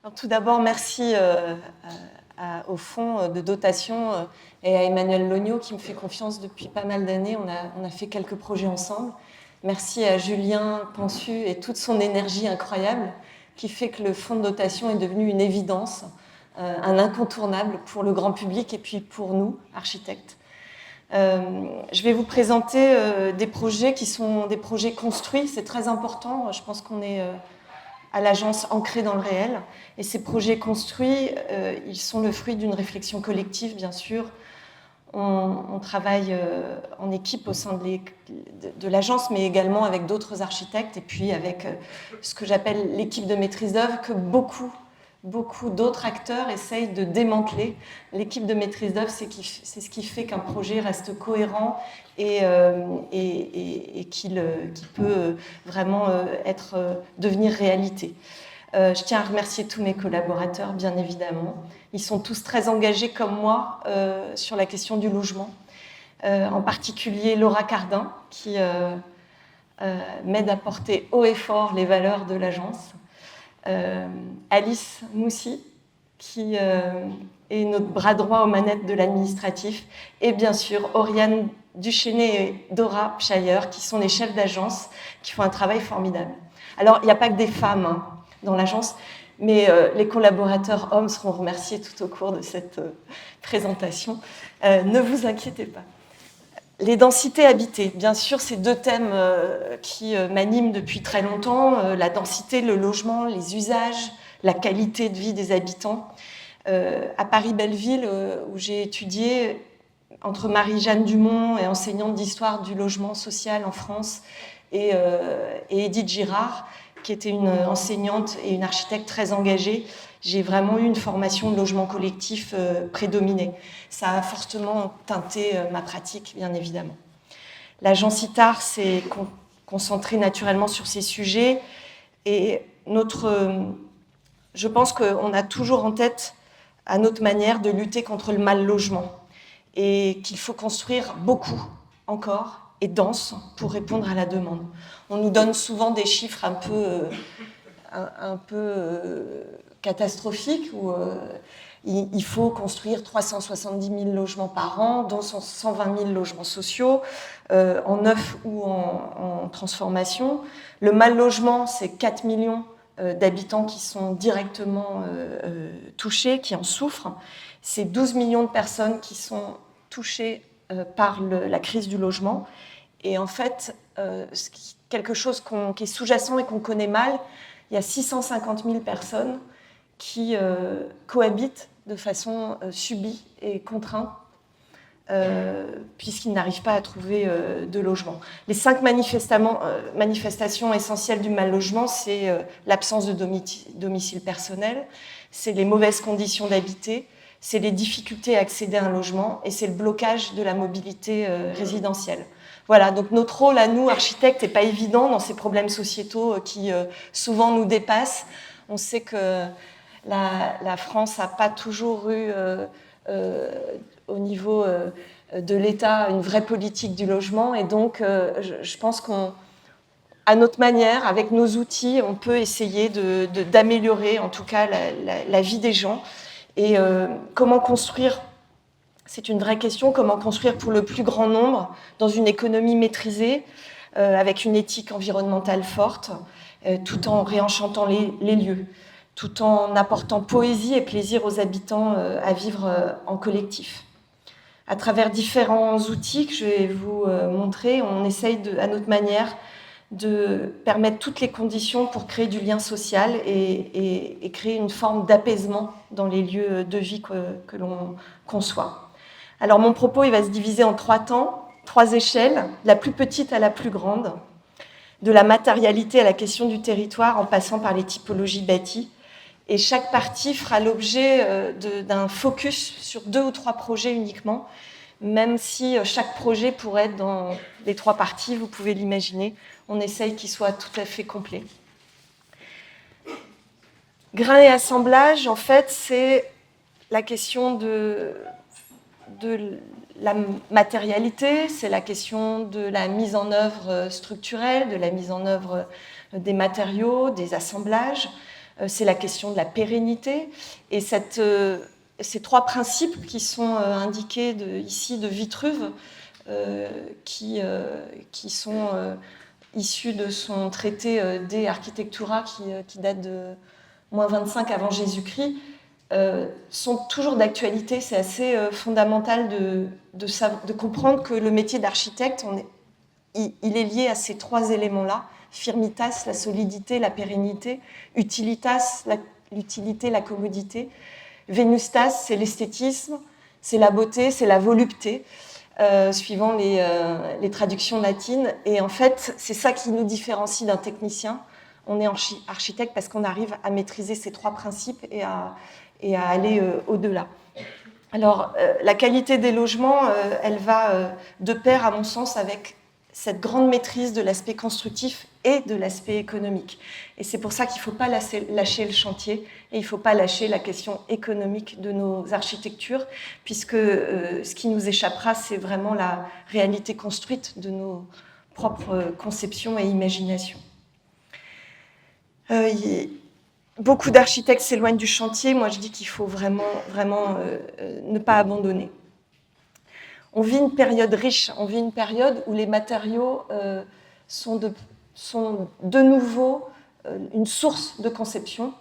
Alors, tout d'abord, merci au fonds de dotation et à Emmanuel Logno qui me fait confiance depuis pas mal d'années. On a fait quelques projets ensemble. Merci à Julien Pensu et toute son énergie incroyable qui fait que le fonds de dotation est devenu une évidence, un incontournable pour le grand public et puis pour nous, architectes. Je vais vous présenter des projets qui sont des projets construits. C'est très important. Je pense qu'on est à l'agence ancrée dans le réel. Et ces projets construits, ils sont le fruit d'une réflexion collective, bien sûr. On travaille en équipe au sein de l'agence, mais également avec d'autres architectes et puis avec ce que j'appelle l'équipe de maîtrise d'œuvre que beaucoup d'autres acteurs essayent de démanteler. L'équipe de maîtrise d'œuvre, c'est ce qui fait qu'un projet reste cohérent et qu'il peut vraiment devenir réalité. Je tiens à remercier tous mes collaborateurs, bien évidemment. Ils sont tous très engagés comme moi sur la question du logement. En particulier Laura Cardin, qui m'aide à porter haut et fort les valeurs de l'agence. Alice Moussi, qui est notre bras droit aux manettes de l'administratif. Et bien sûr, Oriane Duchesnay et Dora Pchayer, qui sont les chefs d'agence, qui font un travail formidable. Alors, il n'y a pas que des femmes dans l'agence, mais les collaborateurs hommes seront remerciés tout au cours de cette présentation. Ne vous inquiétez pas. Les densités habitées, bien sûr, c'est deux thèmes qui m'animent depuis très longtemps. La densité, le logement, les usages, la qualité de vie des habitants. À Paris-Belleville, où j'ai étudié, entre Marie-Jeanne Dumont et enseignante d'histoire du logement social en France, et Edith Girard, qui était une enseignante et une architecte très engagée, j'ai vraiment eu une formation de logement collectif prédominée. Ça a fortement teinté ma pratique, bien évidemment. L'agence ITAR s'est concentrée naturellement sur ces sujets et je pense qu'on a toujours en tête, à notre manière, de lutter contre le mal logement et qu'il faut construire beaucoup encore et dense pour répondre à la demande. On nous donne souvent des chiffres un peu catastrophiques où il faut construire 370 000 logements par an, dont 120 000 logements sociaux, en neuf ou en transformation. Le mal logement, c'est 4 millions d'habitants qui sont directement touchés, qui en souffrent. C'est 12 millions de personnes qui sont touchées par la crise du logement. Et en fait, quelque chose qui est sous-jacent et qu'on connaît mal, il y a 650 000 personnes qui cohabitent de façon subie et contrainte, puisqu'ils n'arrivent pas à trouver de logement. Les 5 manifestations essentielles du mal-logement, c'est l'absence de domicile personnel, c'est les mauvaises conditions d'habiter, c'est les difficultés à accéder à un logement et c'est le blocage de la mobilité résidentielle. Voilà, donc notre rôle à nous, architectes, n'est pas évident dans ces problèmes sociétaux qui souvent nous dépassent. On sait que la France n'a pas toujours eu, au niveau de l'État, une vraie politique du logement. Et donc, je pense qu'à notre manière, avec nos outils, on peut essayer d'améliorer, en tout cas, la vie des gens. Et comment construire ? C'est une vraie question, comment construire pour le plus grand nombre dans une économie maîtrisée, avec une éthique environnementale forte, tout en réenchantant les lieux, tout en apportant poésie et plaisir aux habitants à vivre en collectif. À travers différents outils que je vais vous montrer, on essaye à notre manière de permettre toutes les conditions pour créer du lien social et créer une forme d'apaisement dans les lieux de vie que l'on conçoit. Alors mon propos, il va se diviser en 3 temps, 3 échelles, la plus petite à la plus grande, de la matérialité à la question du territoire en passant par les typologies bâties. Et chaque partie fera l'objet d'un focus sur 2 ou 3 projets uniquement, même si chaque projet pourrait être dans les 3 parties, vous pouvez l'imaginer. On essaye qu'il soit tout à fait complet. Grain et assemblage, en fait, c'est la question de la matérialité, c'est la question de la mise en œuvre structurelle, de la mise en œuvre des matériaux, des assemblages, c'est la question de la pérennité. Et ces 3 principes qui sont indiqués ici de Vitruve, qui sont issus de son traité De Architectura qui date de -25 avant Jésus-Christ, sont toujours d'actualité. C'est assez fondamental de comprendre que le métier d'architecte, il est lié à ces 3 éléments-là: firmitas, la solidité, la pérennité; utilitas, l'utilité, la commodité; venustas, c'est l'esthétisme, c'est la beauté, c'est la volupté, suivant les traductions latines. Et en fait, c'est ça qui nous différencie d'un technicien. On est architecte parce qu'on arrive à maîtriser ces 3 principes et à aller au-delà. Alors, la qualité des logements, elle va de pair, à mon sens, avec cette grande maîtrise de l'aspect constructif et de l'aspect économique. Et c'est pour ça qu'il ne faut pas lâcher le chantier et il ne faut pas lâcher la question économique de nos architectures, puisque ce qui nous échappera, c'est vraiment la réalité construite de nos propres conceptions et imaginations. Beaucoup d'architectes s'éloignent du chantier. Moi, je dis qu'il faut vraiment ne pas abandonner. On vit une période riche, on vit une période où les matériaux sont de nouveau une source de conception.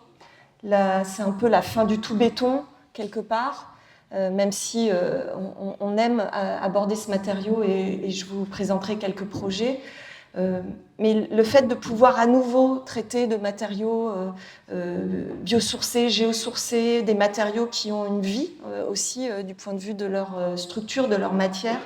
Là, c'est un peu la fin du tout béton, quelque part, même si on aime aborder ce matériau et je vous présenterai quelques projets. Mais le fait de pouvoir à nouveau traiter de matériaux biosourcés, géosourcés, des matériaux qui ont une vie aussi du point de vue de leur structure, de leur matière,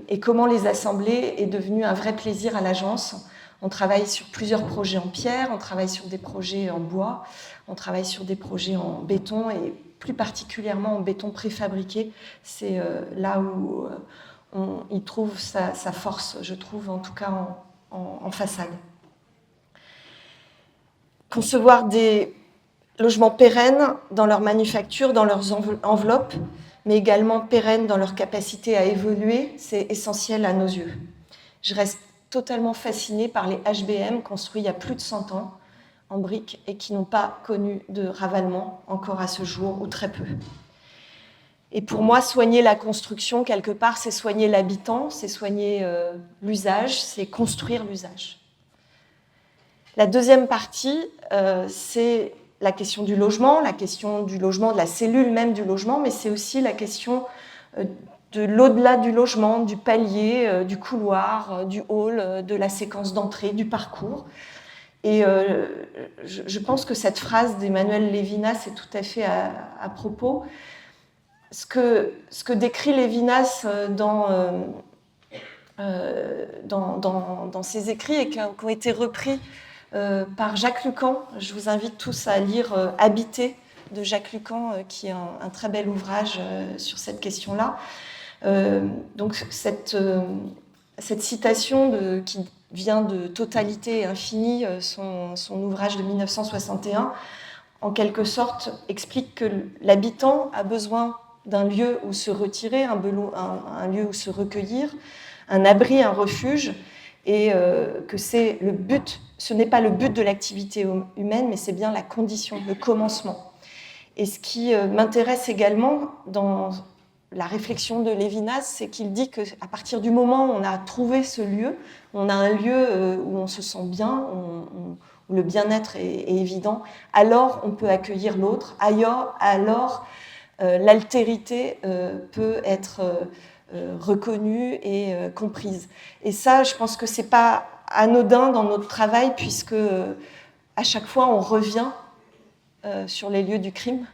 et comment les assembler est devenu un vrai plaisir à l'agence. On travaille sur plusieurs projets en pierre, on travaille sur des projets en bois, on travaille sur des projets en béton et plus particulièrement en béton préfabriqué. C'est là où il trouve sa force, je trouve, en tout cas en façade. Concevoir des logements pérennes dans leur manufacture, dans leurs enveloppes, mais également pérennes dans leur capacité à évoluer, c'est essentiel à nos yeux. Je reste totalement fascinée par les HBM construits il y a plus de 100 ans en briques et qui n'ont pas connu de ravalement encore à ce jour, ou très peu. Et pour moi, soigner la construction, quelque part, c'est soigner l'habitant, c'est soigner l'usage, c'est construire l'usage. La deuxième partie, c'est la question du logement, de la cellule même du logement, mais c'est aussi la question de l'au-delà du logement, du palier, du couloir, du hall, de la séquence d'entrée, du parcours. Et je pense que cette phrase d'Emmanuel Levinas est tout à fait à propos. Ce que décrit Levinas dans ses écrits et qui ont été repris par Jacques Lucan. Je vous invite tous à lire Habiter de Jacques Lucan, qui est un très bel ouvrage sur cette question-là. Donc cette citation qui vient de Totalité et Infini, son ouvrage de 1961, en quelque sorte explique que l'habitant a besoin d'un lieu où se retirer, un lieu où se recueillir, un abri, un refuge, et que c'est le but, ce n'est pas le but de l'activité humaine, mais c'est bien la condition, le commencement. Et ce qui m'intéresse également dans la réflexion de Levinas, c'est qu'il dit qu'à partir du moment où on a trouvé ce lieu, on a un lieu où on se sent bien, où le bien-être est évident, alors on peut accueillir l'autre, alors l'altérité peut être reconnue et comprise. Et ça, je pense que ce n'est pas anodin dans notre travail, puisque à chaque fois, on revient sur les lieux du crime,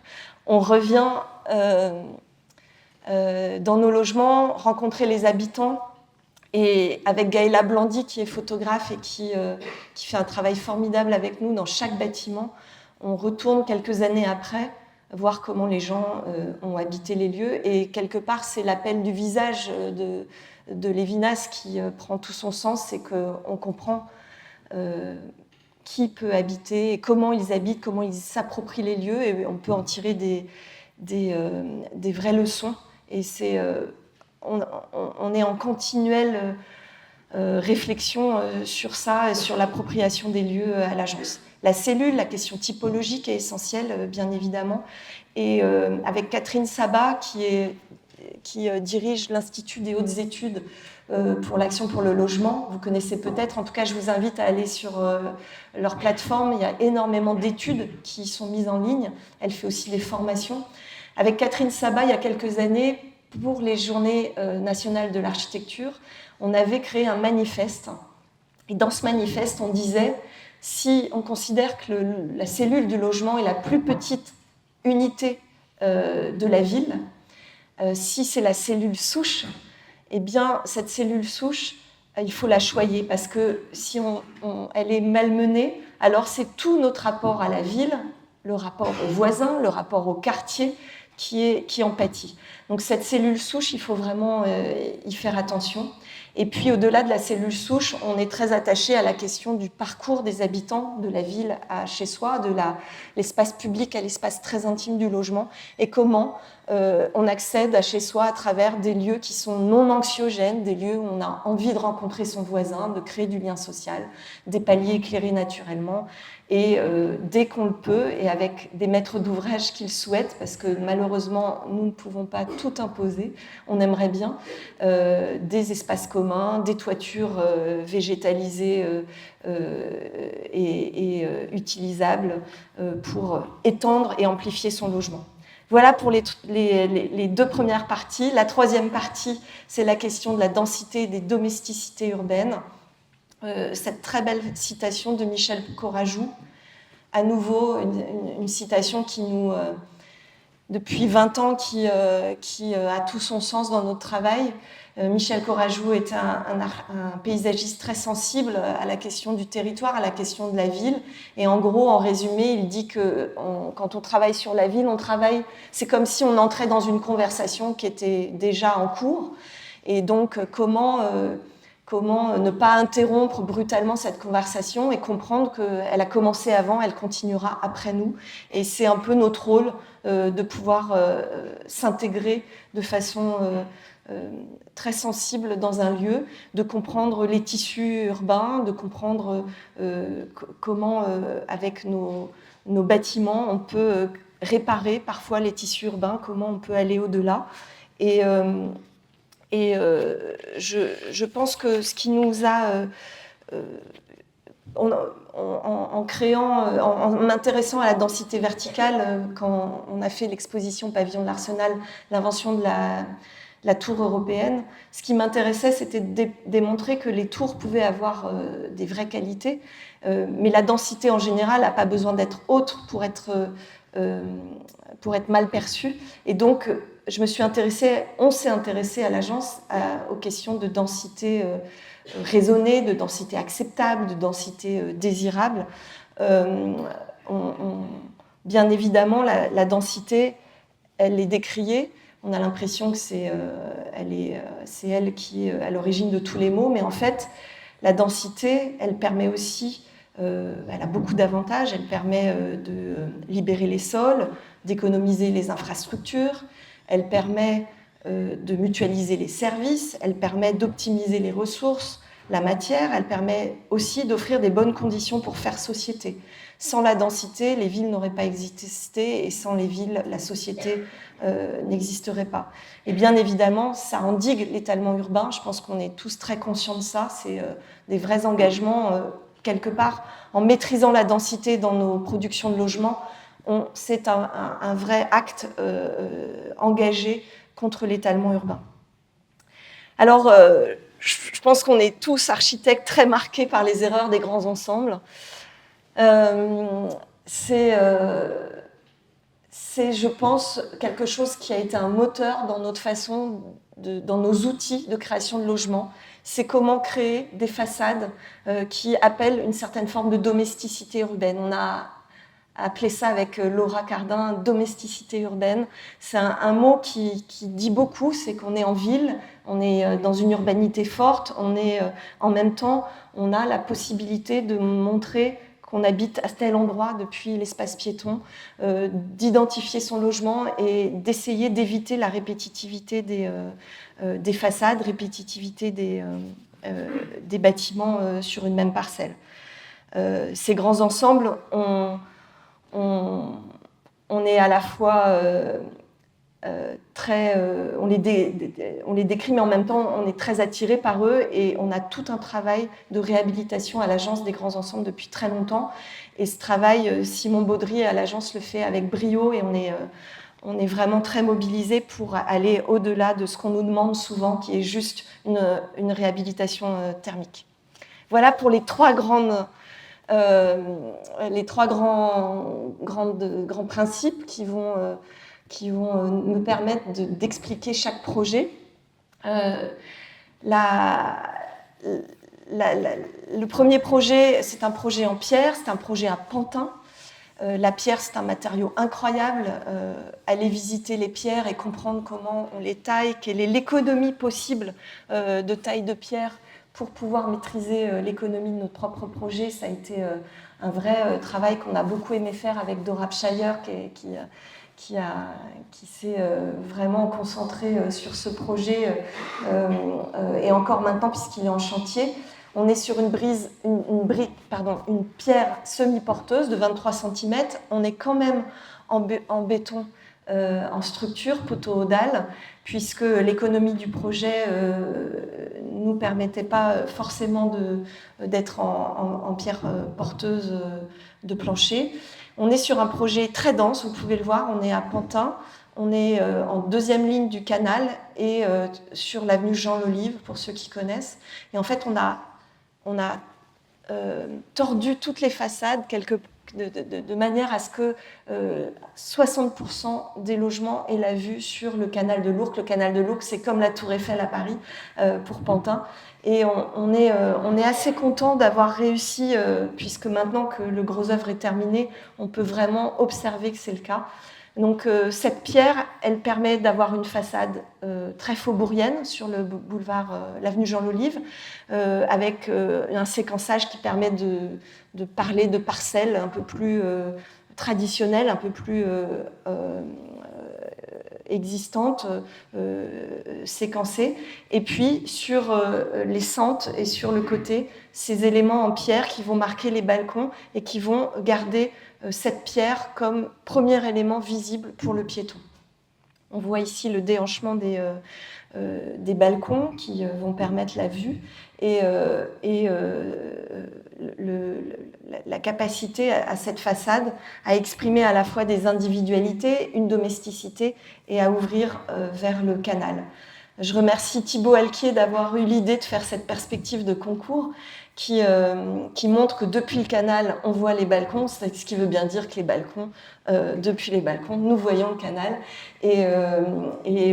on revient dans nos logements, rencontrer les habitants. Et avec Gaëla Blandi, qui est photographe et qui fait un travail formidable avec nous dans chaque bâtiment, on retourne quelques années après voir comment les gens ont habité les lieux. Et quelque part, c'est l'appel du visage de Levinas qui prend tout son sens, c'est qu'on comprend qui peut habiter et comment ils habitent, comment ils s'approprient les lieux, et on peut en tirer des vraies leçons. Et on est en continuelle réflexion sur ça et sur l'appropriation des lieux à l'agence. la cellule, la question typologique est essentielle, bien évidemment. Et avec Catherine Sabat, qui dirige l'Institut des hautes études pour l'action pour le logement. Vous connaissez peut-être, en tout cas je vous invite à aller sur leur plateforme, il y a énormément d'études qui sont mises en ligne, elle fait aussi des formations. Avec Catherine Sabat, il y a quelques années, pour les Journées nationales de l'architecture, on avait créé un manifeste. Et dans ce manifeste, on disait, si on considère que la cellule du logement est la plus petite unité de la ville, si c'est la cellule souche, eh bien, cette cellule souche, il faut la choyer parce que si elle est malmenée, alors c'est tout notre rapport à la ville, le rapport aux voisins, le rapport au quartier qui en pâtit. Donc cette cellule souche, il faut vraiment y faire attention. Et puis au-delà de la cellule souche, on est très attaché à la question du parcours des habitants de la ville à chez soi, de l'espace public à l'espace très intime du logement, et comment on accède à chez soi à travers des lieux qui sont non anxiogènes, des lieux où on a envie de rencontrer son voisin, de créer du lien social, des paliers éclairés naturellement, et dès qu'on le peut, et avec des maîtres d'ouvrage qui le souhaitent, parce que malheureusement, nous ne pouvons pas tout imposer, on aimerait bien des espaces communs, des toitures végétalisées et utilisables pour étendre et amplifier son logement. Voilà pour les deux premières parties. La troisième partie, c'est la question de la densité et des domesticités urbaines. Cette très belle citation de Michel Corajou, à nouveau une citation qui nous, depuis 20 ans, qui a tout son sens dans notre travail. Michel Corajou est un paysagiste très sensible à la question du territoire, à la question de la ville. Et en gros, en résumé, il dit que quand on travaille sur la ville, c'est comme si on entrait dans une conversation qui était déjà en cours. Et donc, comment ne pas interrompre brutalement cette conversation et comprendre qu'elle a commencé avant, elle continuera après nous. Et c'est un peu notre rôle de pouvoir s'intégrer de façon très sensible dans un lieu, de comprendre les tissus urbains, de comprendre comment, avec nos bâtiments, on peut réparer parfois les tissus urbains, comment on peut aller au-delà. Et je pense que ce qui nous a... en m'intéressant à la densité verticale, quand on a fait l'exposition Pavillon de l'Arsenal, l'invention de la tour européenne, ce qui m'intéressait, c'était de démontrer que les tours pouvaient avoir des vraies qualités, mais la densité en général n'a pas besoin d'être haute pour être mal perçue. Et donc, on s'est intéressé à l'agence aux questions de densité raisonnée, de densité acceptable, de densité désirable. Bien évidemment, la densité, elle est décriée. On a l'impression que c'est elle qui est à l'origine de tous les maux, mais en fait, la densité, elle permet aussi, elle a beaucoup d'avantages. Elle permet de libérer les sols, d'économiser les infrastructures. Elle permet de mutualiser les services, elle permet d'optimiser les ressources, la matière, elle permet aussi d'offrir des bonnes conditions pour faire société. Sans la densité, les villes n'auraient pas existé, et sans les villes, la société n'existerait pas. Et bien évidemment, ça endigue l'étalement urbain. Je pense qu'on est tous très conscients de ça. C'est des vrais engagements, quelque part. En maîtrisant la densité dans nos productions de logements, c'est un vrai acte engagé contre l'étalement urbain. Alors, je pense qu'on est tous architectes très marqués par les erreurs des grands ensembles. C'est, je pense, quelque chose qui a été un moteur dans notre façon, dans nos outils de création de logements. C'est comment créer des façades qui appellent une certaine forme de domesticité urbaine. On a appelé ça avec Laura Cardin, domesticité urbaine. C'est un mot qui dit beaucoup, c'est qu'on est en ville, on est dans une urbanité forte, en même temps, on a la possibilité de montrer qu'on habite à tel endroit depuis l'espace piéton, d'identifier son logement et d'essayer d'éviter la répétitivité des façades, répétitivité des bâtiments sur une même parcelle. Ces grands ensembles, on est à la fois on les décrit, mais en même temps, on est très attiré par eux et on a tout un travail de réhabilitation à l'Agence des grands ensembles depuis très longtemps. Et ce travail, Simon Baudry à l'Agence le fait avec brio et on est vraiment très mobilisé pour aller au-delà de ce qu'on nous demande souvent, qui est juste une réhabilitation thermique. Voilà pour les trois grands principes qui vont me permettre d'expliquer chaque projet. Le premier projet, c'est un projet en pierre, c'est un projet à Pantin. La pierre, c'est un matériau incroyable. Aller visiter les pierres et comprendre comment on les taille, quelle est l'économie possible de taille de pierre pour pouvoir maîtriser l'économie de notre propre projet, ça a été un vrai travail qu'on a beaucoup aimé faire avec Dora Pshire, qui s'est vraiment concentré sur ce projet et encore maintenant puisqu'il est en chantier. On est sur une pierre semi-porteuse de 23 cm. On est quand même en béton, en structure, poteau dalle, puisque l'économie du projet ne nous permettait pas forcément d'être en pierre porteuse de plancher. On est sur un projet très dense, vous pouvez le voir, on est à Pantin. On est en deuxième ligne du canal et sur l'avenue Jean Lolive, pour ceux qui connaissent. Et en fait, on a tordu toutes les façades de manière à ce que 60% des logements aient la vue sur le canal de l'Ourcq. Le canal de l'Ourcq, c'est comme la Tour Eiffel à Paris pour Pantin. Et on est assez content d'avoir réussi, puisque maintenant que le gros œuvre est terminé, on peut vraiment observer que c'est le cas. Donc cette pierre, elle permet d'avoir une façade très faubourienne sur le boulevard, l'avenue Jean Lolive, avec un séquençage qui permet de parler de parcelles un peu plus traditionnelles, un peu plus existantes, séquencées. Et puis sur les sentes et sur le côté, ces éléments en pierre qui vont marquer les balcons et qui vont garder cette pierre comme premier élément visible pour le piéton. On voit ici le déhanchement des balcons qui vont permettre la vue et la capacité à cette façade à exprimer à la fois des individualités, une domesticité et à ouvrir vers le canal. Je remercie Thibaut Alquier d'avoir eu l'idée de faire cette perspective de concours qui montre que depuis le canal, on voit les balcons, ce qui veut bien dire que les balcons, depuis les balcons, nous voyons le canal. Et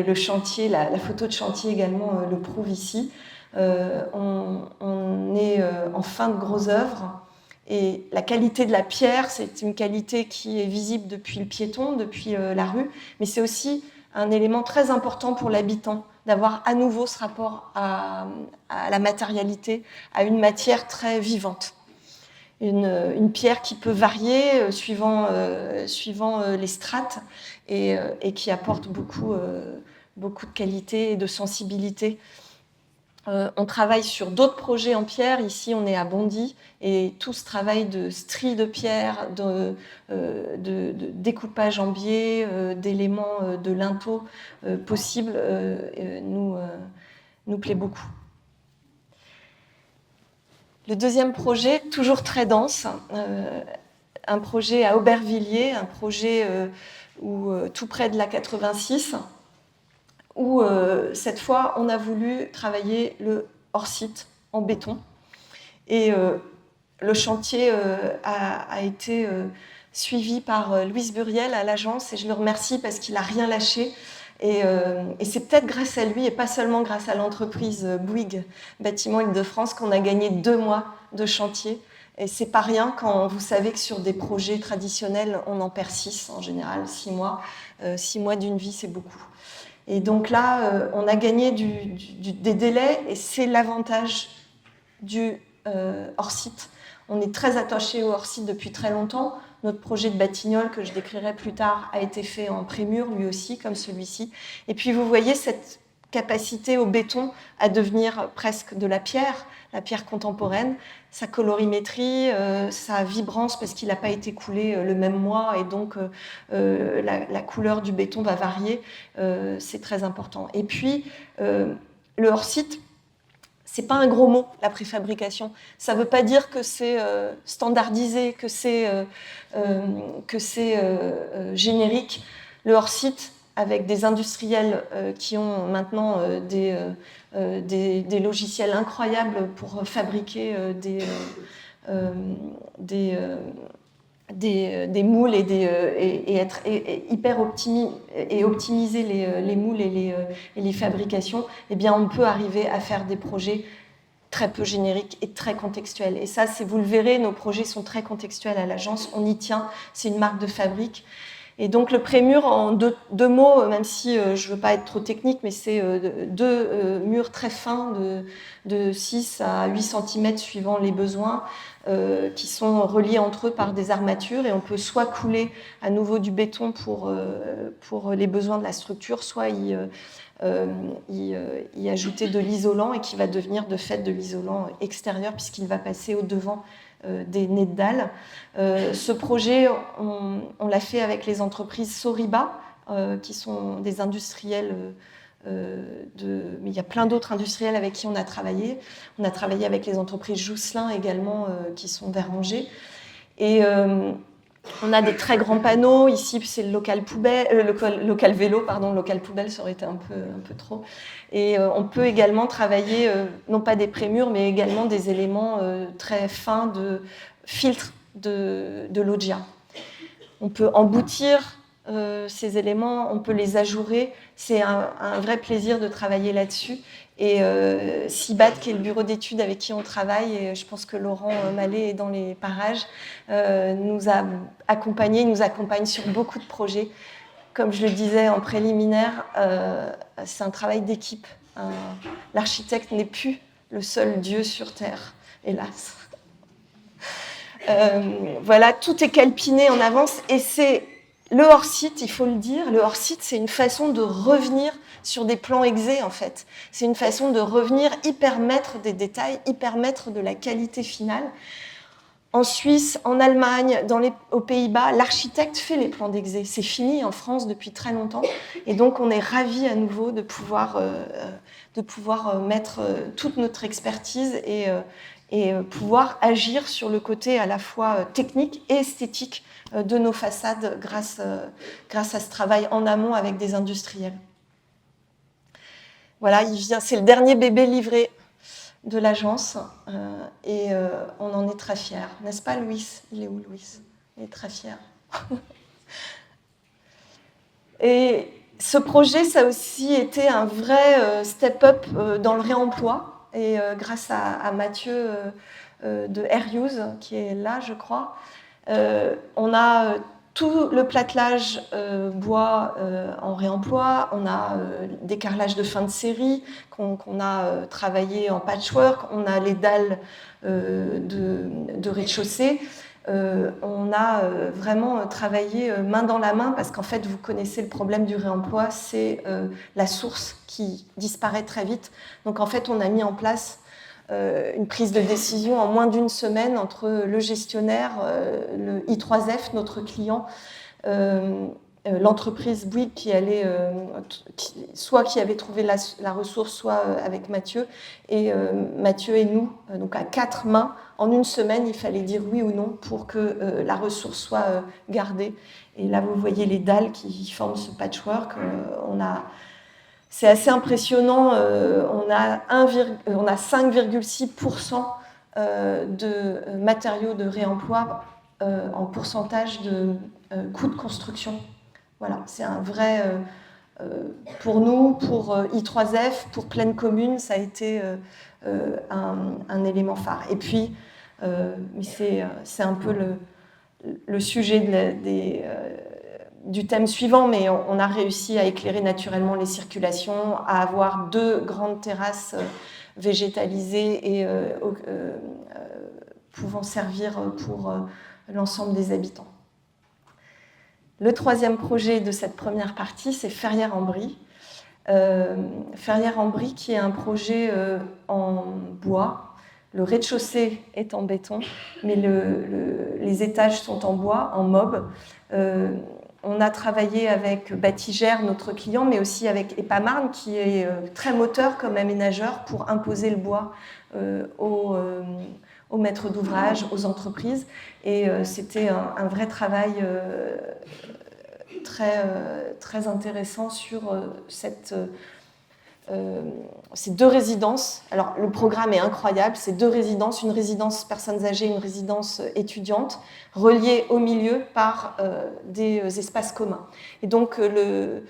le chantier, la photo de chantier également le prouve ici. On est en fin de gros œuvre. Et la qualité de la pierre, c'est une qualité qui est visible depuis le piéton, depuis la rue, mais c'est aussi un élément très important pour l'habitant, d'avoir à nouveau ce rapport à la matérialité, à une matière très vivante. Une pierre qui peut varier suivant les strates et qui apporte beaucoup de qualité et de sensibilité. On travaille sur d'autres projets en pierre. Ici, on est à Bondy et tout ce travail de stries de pierre, de découpage en biais, d'éléments de linteaux possibles nous plaît beaucoup. Le deuxième projet, toujours très dense, un projet à Aubervilliers, un projet tout près de la 86, où cette fois, on a voulu travailler le hors-site en béton. Et le chantier a été suivi par Louis Buriel à l'agence, et je le remercie parce qu'il n'a rien lâché. Et c'est peut-être grâce à lui, et pas seulement grâce à l'entreprise Bouygues Bâtiments Île-de-France, qu'on a gagné 2 mois de chantier. Et c'est pas rien quand vous savez que sur des projets traditionnels, on en perd 6 en général, 6 mois. 6 mois d'une vie, c'est beaucoup. Et donc là, on a gagné des délais, et c'est l'avantage du hors-site. On est très attaché au hors-site depuis très longtemps. Notre projet de Batignolles, que je décrirai plus tard, a été fait en prémur, lui aussi, comme celui-ci. Et puis vous voyez cette capacité au béton à devenir presque de la pierre contemporaine, sa colorimétrie, sa vibrance, parce qu'il n'a pas été coulé le même mois, et donc la couleur du béton va varier, c'est très important. Et puis, le hors-site, c'est pas un gros mot, la préfabrication. Ça veut pas dire que c'est standardisé, que c'est générique. Le hors-site, avec des industriels qui ont maintenant des logiciels incroyables pour fabriquer des moules et optimiser les moules et les fabrications, eh bien, on peut arriver à faire des projets très peu génériques et très contextuels. Et ça, vous le verrez, nos projets sont très contextuels à l'agence, on y tient, c'est une marque de fabrique. Et donc le prémur, en deux mots, même si je ne veux pas être trop technique, mais c'est deux murs très fins de 6 à 8 cm suivant les besoins, qui sont reliés entre eux par des armatures, et on peut soit couler à nouveau du béton pour les besoins de la structure, soit y ajouter de l'isolant, et qui va devenir de fait de l'isolant extérieur puisqu'il va passer au devant des nez de dalle. Ce projet, on l'a fait avec les entreprises Soriba, qui sont des industriels mais il y a plein d'autres industriels avec qui on a travaillé. On a travaillé avec les entreprises Jousselin également, qui sont vers Angers. Et on a des très grands panneaux. Ici, c'est le local vélo, pardon. Le local poubelle, ça aurait été un peu trop. Et on peut également travailler, non pas des prémurs, mais également des éléments très fins de filtre de loggia. On peut emboutir ces éléments, on peut les ajourer. C'est un vrai plaisir de travailler là-dessus. Et CIBAD, qui est le bureau d'études avec qui on travaille, et je pense que Laurent Mallet est dans les parages, nous a accompagnés, nous accompagne sur beaucoup de projets. Comme je le disais en préliminaire, c'est un travail d'équipe. L'architecte n'est plus le seul dieu sur Terre, hélas. Voilà, tout est calpiné en avance, et c'est le hors-site, il faut le dire. Le hors-site, c'est une façon de revenir sur des plans exés, en fait. C'est une façon de revenir hyper maître des détails, hyper maître de la qualité finale. En Suisse, en Allemagne, aux Pays-Bas, l'architecte fait les plans d'exé. C'est fini en France depuis très longtemps. Et donc, on est ravis à nouveau de pouvoir mettre toute notre expertise et pouvoir agir sur le côté à la fois technique et esthétique de nos façades grâce à ce travail en amont avec des industriels. Voilà, c'est le dernier bébé livré de l'agence, et on en est très fiers. N'est-ce pas, Louis? Il est où, Louis? Il est très fier. Et ce projet, ça a aussi été un vrai step-up dans le réemploi. Et grâce à Mathieu de Airuse, qui est là, je crois, on a tout le platelage bois en réemploi, on a des carrelages de fin de série qu'on a travaillé en patchwork, on a les dalles de rez-de-chaussée. On a vraiment travaillé main dans la main, parce qu'en fait, vous connaissez le problème du réemploi, c'est la source qui disparaît très vite. Donc en fait, on a mis en place une prise de décision en moins d'une semaine entre le gestionnaire, le I3F, notre client, l'entreprise Bouygues soit qui avait trouvé la ressource, soit avec Mathieu, et Mathieu et nous, donc à 4 mains, en une semaine, il fallait dire oui ou non pour que la ressource soit gardée. Et là, vous voyez les dalles qui forment ce patchwork. C'est assez impressionnant. On a 5,6% de matériaux de réemploi en pourcentage de coût de construction. Voilà, c'est un vrai... pour nous, pour I3F, pour Pleine Commune, ça a été un élément phare. Et puis, c'est un peu le sujet du thème suivant, mais on a réussi à éclairer naturellement les circulations, à avoir 2 grandes terrasses végétalisées et pouvant servir pour l'ensemble des habitants. Le 3e projet de cette première partie, c'est Ferrières-en-Brie. Ferrières-en-Brie, qui est un projet en bois. Le rez-de-chaussée est en béton, mais les étages sont en bois, en mob. On a travaillé avec Batigère, notre client, mais aussi avec Epamarne, qui est très moteur comme aménageur pour imposer le bois aux maîtres d'ouvrage, aux entreprises. Et c'était un vrai travail très intéressant sur ces deux résidences. Alors, le programme est incroyable, c'est deux résidences, une résidence personnes âgées, une résidence étudiante, reliées au milieu par des espaces communs. Et donc, le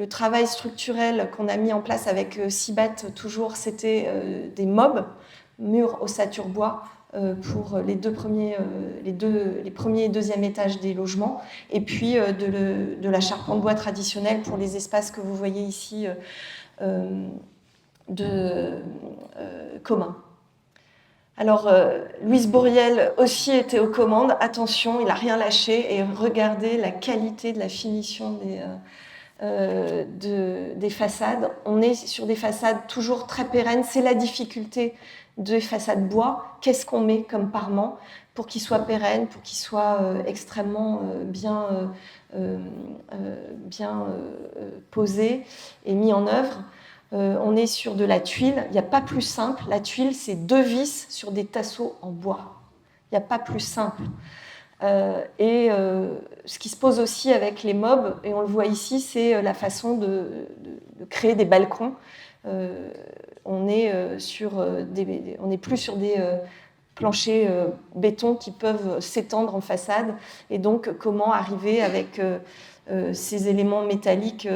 travail structurel qu'on a mis en place avec Cibat, toujours, c'était des mobs, murs ossature bois, pour les premiers et deuxième étages des logements, et puis de la charpente bois traditionnelle pour les espaces que vous voyez ici communs. Alors, Louise Bourriel aussi était aux commandes. Attention, il n'a rien lâché, et regardez la qualité de la finition des façades. On est sur des façades toujours très pérennes. C'est la difficulté des façades bois. Qu'est-ce qu'on met comme parement pour qu'ils soient pérennes, pour qu'ils soient extrêmement bien posés et mis en œuvre. On est sur de la tuile. Il n'y a pas plus simple. La tuile, c'est 2 vis sur des tasseaux en bois. Il n'y a pas plus simple. Ce qui se pose aussi avec les mobs, et on le voit ici, c'est la façon de créer des balcons. On n'est plus sur des planchers béton qui peuvent s'étendre en façade. Et donc, comment arriver avec ces éléments métalliques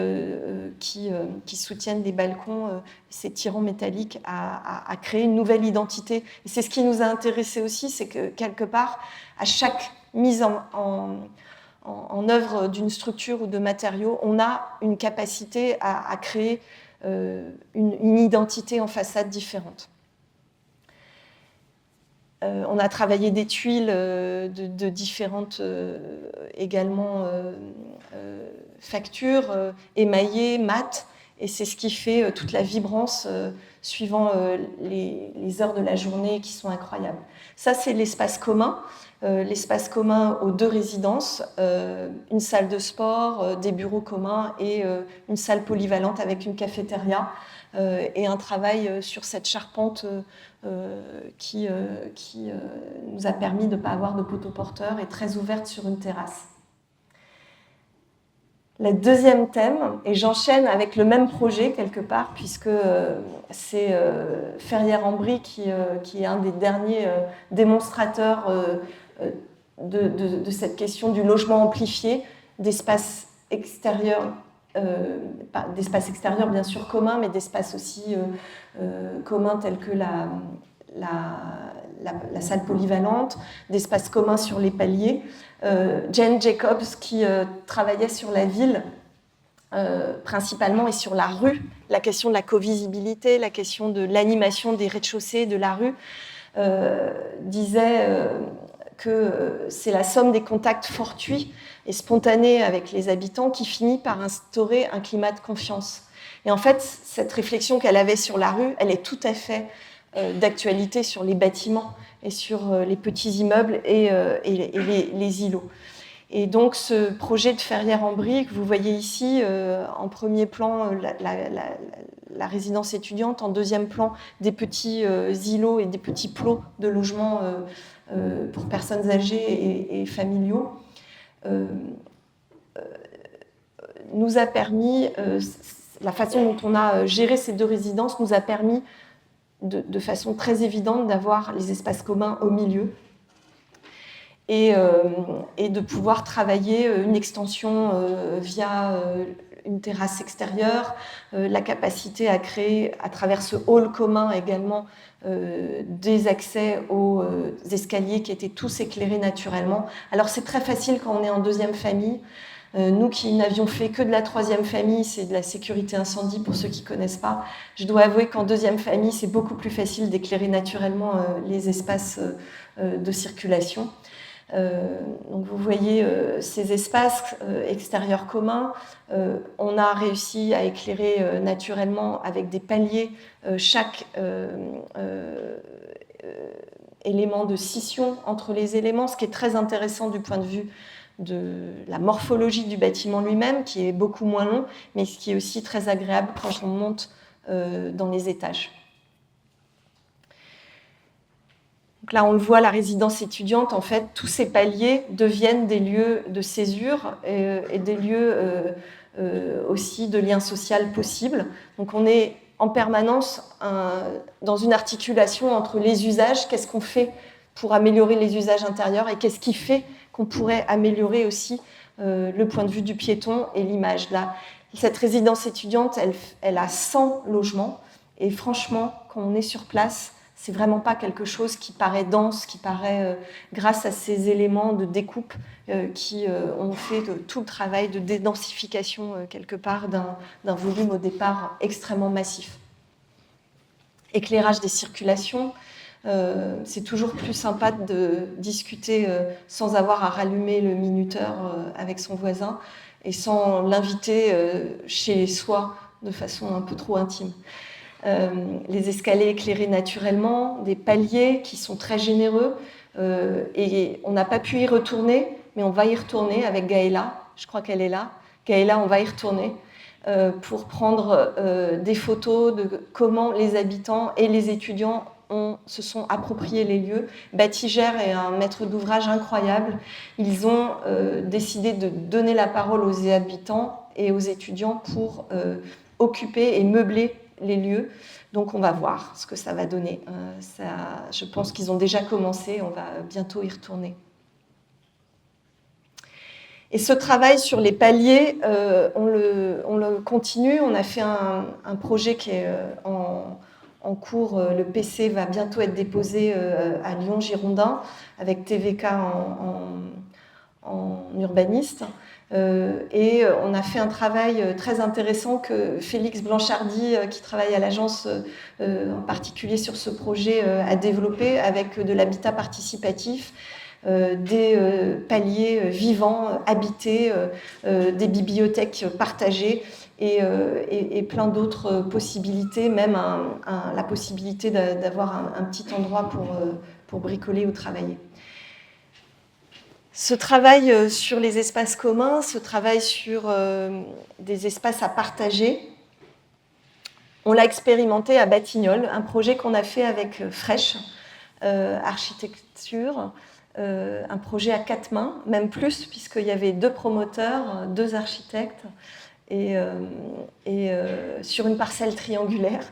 qui soutiennent les balcons, ces tirants métalliques, à créer une nouvelle identité. Et c'est ce qui nous a intéressés aussi, c'est que quelque part, à chaque mise en œuvre d'une structure ou de matériaux, on a une capacité à créer une identité en façade différente. On a travaillé des tuiles de différentes également factures, émaillées, mates, et c'est ce qui fait toute la vibrance suivant les heures de la journée qui sont incroyables. Ça, c'est l'espace commun. L'espace commun aux 2 résidences, une salle de sport, des bureaux communs et une salle polyvalente avec une cafétéria et un travail sur cette charpente qui nous a permis de ne pas avoir de poteau porteur et très ouverte sur une terrasse. Le deuxième thème, et j'enchaîne avec le même projet quelque part, puisque c'est Ferrières-en-Brie qui est un des derniers démonstrateurs de cette question du logement amplifié, d'espaces extérieurs, pas d'espaces extérieurs bien sûr communs, mais d'espaces aussi communs tels que la salle polyvalente, d'espaces communs sur les paliers. Jane Jacobs, qui travaillait sur la ville principalement et sur la rue, la question de la covisibilité, la question de l'animation des rez-de-chaussée, de la rue, disait que c'est la somme des contacts fortuits et spontanés avec les habitants qui finit par instaurer un climat de confiance. Et en fait, cette réflexion qu'elle avait sur la rue, elle est tout à fait d'actualité sur les bâtiments et sur les petits immeubles et les îlots. Et donc ce projet de Ferrières-en-Brie que vous voyez ici, en premier plan la résidence étudiante, en deuxième plan des petits îlots et des petits plots de logements pour personnes âgées et familiaux, nous a permis, la façon dont on a géré ces 2 résidences nous a permis de façon très évidente d'avoir les espaces communs au milieu et de pouvoir travailler une extension via une terrasse extérieure, la capacité à créer à travers ce hall commun également des accès aux escaliers qui étaient tous éclairés naturellement. Alors c'est très facile quand on est en 2e famille. Nous qui n'avions fait que de la 3e famille, c'est de la sécurité incendie pour ceux qui ne connaissent pas. Je dois avouer qu'en 2e famille, c'est beaucoup plus facile d'éclairer naturellement les espaces de circulation. Donc vous voyez ces espaces extérieurs communs. On a réussi à éclairer naturellement avec des paliers chaque élément de scission entre les éléments, ce qui est très intéressant du point de vue de la morphologie du bâtiment lui-même, qui est beaucoup moins long, mais ce qui est aussi très agréable quand on monte dans les étages. Donc là, on le voit, la résidence étudiante, en fait, tous ces paliers deviennent des lieux de césure et des lieux aussi de lien social possible. Donc on est en permanence dans une articulation entre les usages, qu'est-ce qu'on fait pour améliorer les usages intérieurs et qu'est-ce qui fait qu'on pourrait améliorer aussi le point de vue du piéton et l'image. Là, cette résidence étudiante, elle a 100 logements et franchement, quand on est sur place, c'est vraiment pas quelque chose qui paraît dense, qui paraît, grâce à ces éléments de découpe qui ont fait tout le travail de dédensification quelque part d'un volume au départ extrêmement massif. Éclairage des circulations, c'est toujours plus sympa de discuter sans avoir à rallumer le minuteur avec son voisin et sans l'inviter chez soi de façon un peu trop intime. Les escaliers éclairés naturellement, des paliers qui sont très généreux et on n'a pas pu y retourner, mais on va y retourner avec Gaëla, je crois qu'elle est là. Gaëla, on va y retourner pour prendre des photos de comment les habitants et les étudiants se sont appropriés les lieux. Batigère est un maître d'ouvrage incroyable. Ils ont décidé de donner la parole aux habitants et aux étudiants pour occuper et meubler les lieux. Donc on va voir ce que ça va donner. Je pense qu'ils ont déjà commencé, on va bientôt y retourner. Et ce travail sur les paliers, on le continue. On a fait un projet qui est en cours. Le PC va bientôt être déposé à Lyon-Girondin avec TVK en urbaniste. Et on a fait un travail très intéressant que Félix Blanchardy, qui travaille à l'agence en particulier sur ce projet, a développé avec de l'habitat participatif, des paliers vivants, habités, des bibliothèques partagées et plein d'autres possibilités, même la possibilité d'avoir un petit endroit pour bricoler ou travailler. Ce travail sur les espaces communs, ce travail sur des espaces à partager, on l'a expérimenté à Batignolles, un projet qu'on a fait avec Fresh Architecture, un projet à 4 mains, même plus, puisqu'il y avait 2 promoteurs, 2 architectes, et sur une parcelle triangulaire.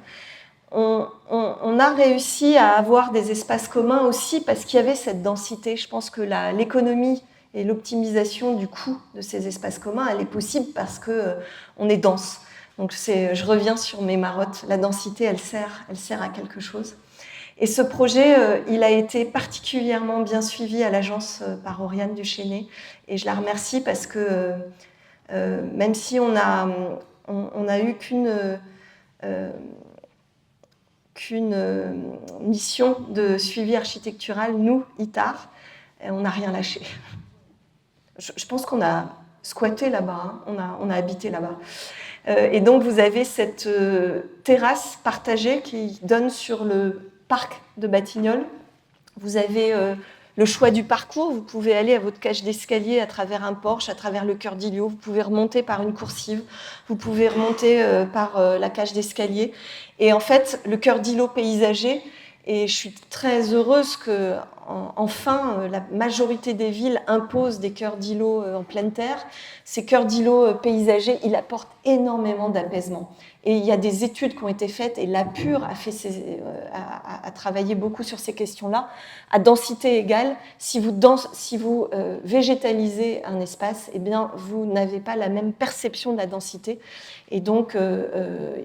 On a réussi à avoir des espaces communs aussi parce qu'il y avait cette densité. Je pense que l'économie et l'optimisation du coût de ces espaces communs, elle est possible parce qu'on est dense. Donc je reviens sur mes marottes. La densité, elle sert à quelque chose. Et ce projet, il a été particulièrement bien suivi à l'agence par Oriane Duchesnay. Et je la remercie parce que même si on a eu qu'une mission de suivi architectural, nous, ITAR, on n'a rien lâché. Je pense qu'on a squatté là-bas, hein, on a habité là-bas. Et donc vous avez cette terrasse partagée qui donne sur le parc de Batignolles. Vous avez le choix du parcours, vous pouvez aller à votre cage d'escalier à travers un porche, à travers le cœur d'Ilio, vous pouvez remonter par une coursive, vous pouvez remonter par la cage d'escalier. Et en fait, le cœur d'îlot paysager, et je suis très heureuse que enfin la majorité des villes imposent des cœurs d'îlots en pleine terre. Ces cœurs d'îlots paysagers, ils apportent énormément d'apaisement. Et il y a des études qui ont été faites, et l'APUR a travaillé beaucoup sur ces questions-là. À densité égale, si vous végétalisez un espace, eh bien, vous n'avez pas la même perception de la densité. Et donc,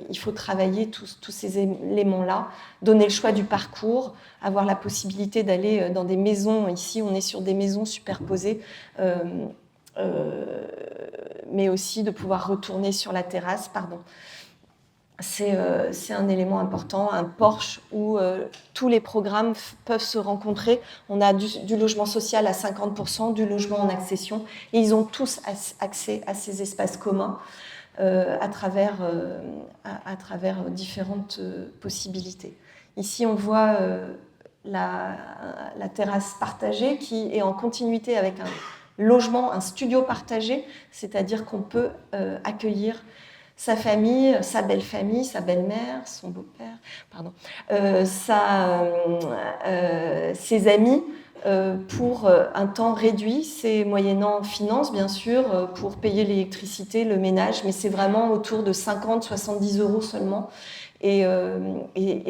il faut travailler tous ces éléments-là, donner le choix du parcours, avoir la possibilité d'aller dans des maisons. Ici, on est sur des maisons superposées, mais aussi de pouvoir retourner sur la terrasse, c'est un élément important, un Porsche où tous les programmes peuvent se rencontrer. On a du logement social à 50%, du logement en accession, et ils ont tous accès à ces espaces communs à travers différentes possibilités. Ici, on voit la terrasse partagée qui est en continuité avec un logement, un studio partagé, c'est-à-dire qu'on peut accueillir sa famille, sa belle-famille, sa belle-mère, son beau-père, pardon, ses amis pour un temps réduit. C'est moyennant finance, bien sûr, pour payer l'électricité, le ménage, mais c'est vraiment autour de 50-70 € seulement. Et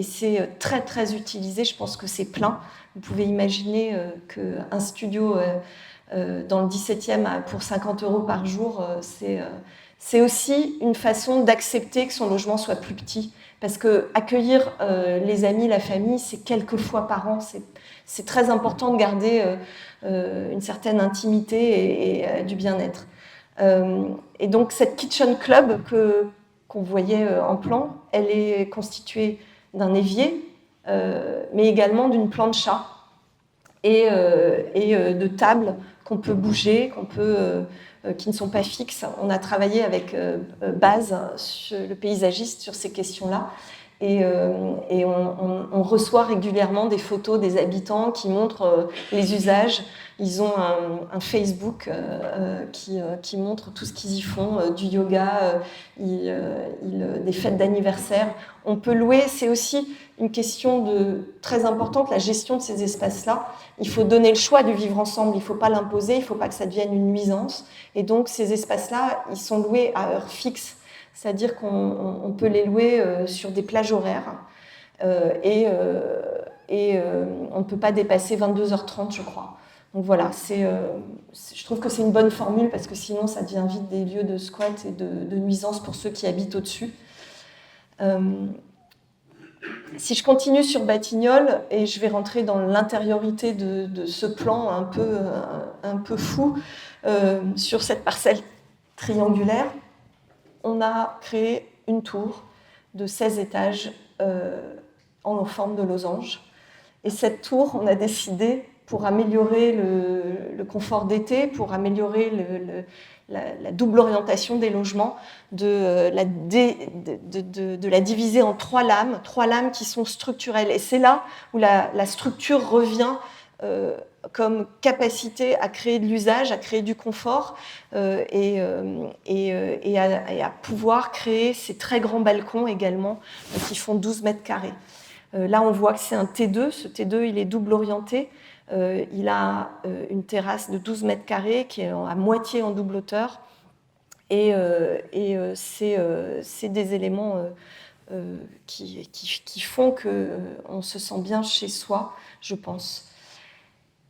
c'est très, très utilisé. Je pense que c'est plein. Vous pouvez imaginer qu'un studio dans le 17e pour 50 € par jour, c'est aussi une façon d'accepter que son logement soit plus petit. Parce qu'accueillir les amis, la famille, c'est quelques fois par an. C'est très important de garder une certaine intimité et du bien-être. Et donc cette Kitchen Club qu'on voyait en plan, elle est constituée d'un évier, mais également d'une plancha et de tables qu'on peut bouger, qui ne sont pas fixes. On a travaillé avec Baz, le paysagiste, sur ces questions-là. Et on reçoit régulièrement des photos des habitants qui montrent les usages. Ils ont un Facebook qui montre tout ce qu'ils y font, du yoga, des fêtes d'anniversaire. On peut louer, c'est aussi une question très importante, la gestion de ces espaces-là. Il faut donner le choix de vivre ensemble, il ne faut pas l'imposer, il ne faut pas que ça devienne une nuisance. Et donc ces espaces-là, ils sont loués à heure fixe, c'est-à-dire qu'on peut les louer sur des plages horaires et on ne peut pas dépasser 22h30, je crois. Donc voilà, je trouve que c'est une bonne formule parce que sinon ça devient vite des lieux de squat et de nuisance pour ceux qui habitent au-dessus. Si je continue sur Batignolles, et je vais rentrer dans l'intériorité de ce plan un peu fou, sur cette parcelle triangulaire, on a créé une tour de 16 étages en forme de losange. Et cette tour, on a décidé, pour améliorer le confort d'été, pour améliorer la double orientation des logements, de la diviser en 3 lames qui sont structurelles. Et c'est là où la structure revient comme capacité à créer de l'usage, à créer du confort et à pouvoir créer ces très grands balcons également qui font 12 mètres carrés. Là, on voit que c'est un T2. Ce T2, il est double orienté. Il a une terrasse de 12 mètres carrés qui est à moitié en double hauteur. Et c'est des éléments qui font qu'on se sent bien chez soi, je pense.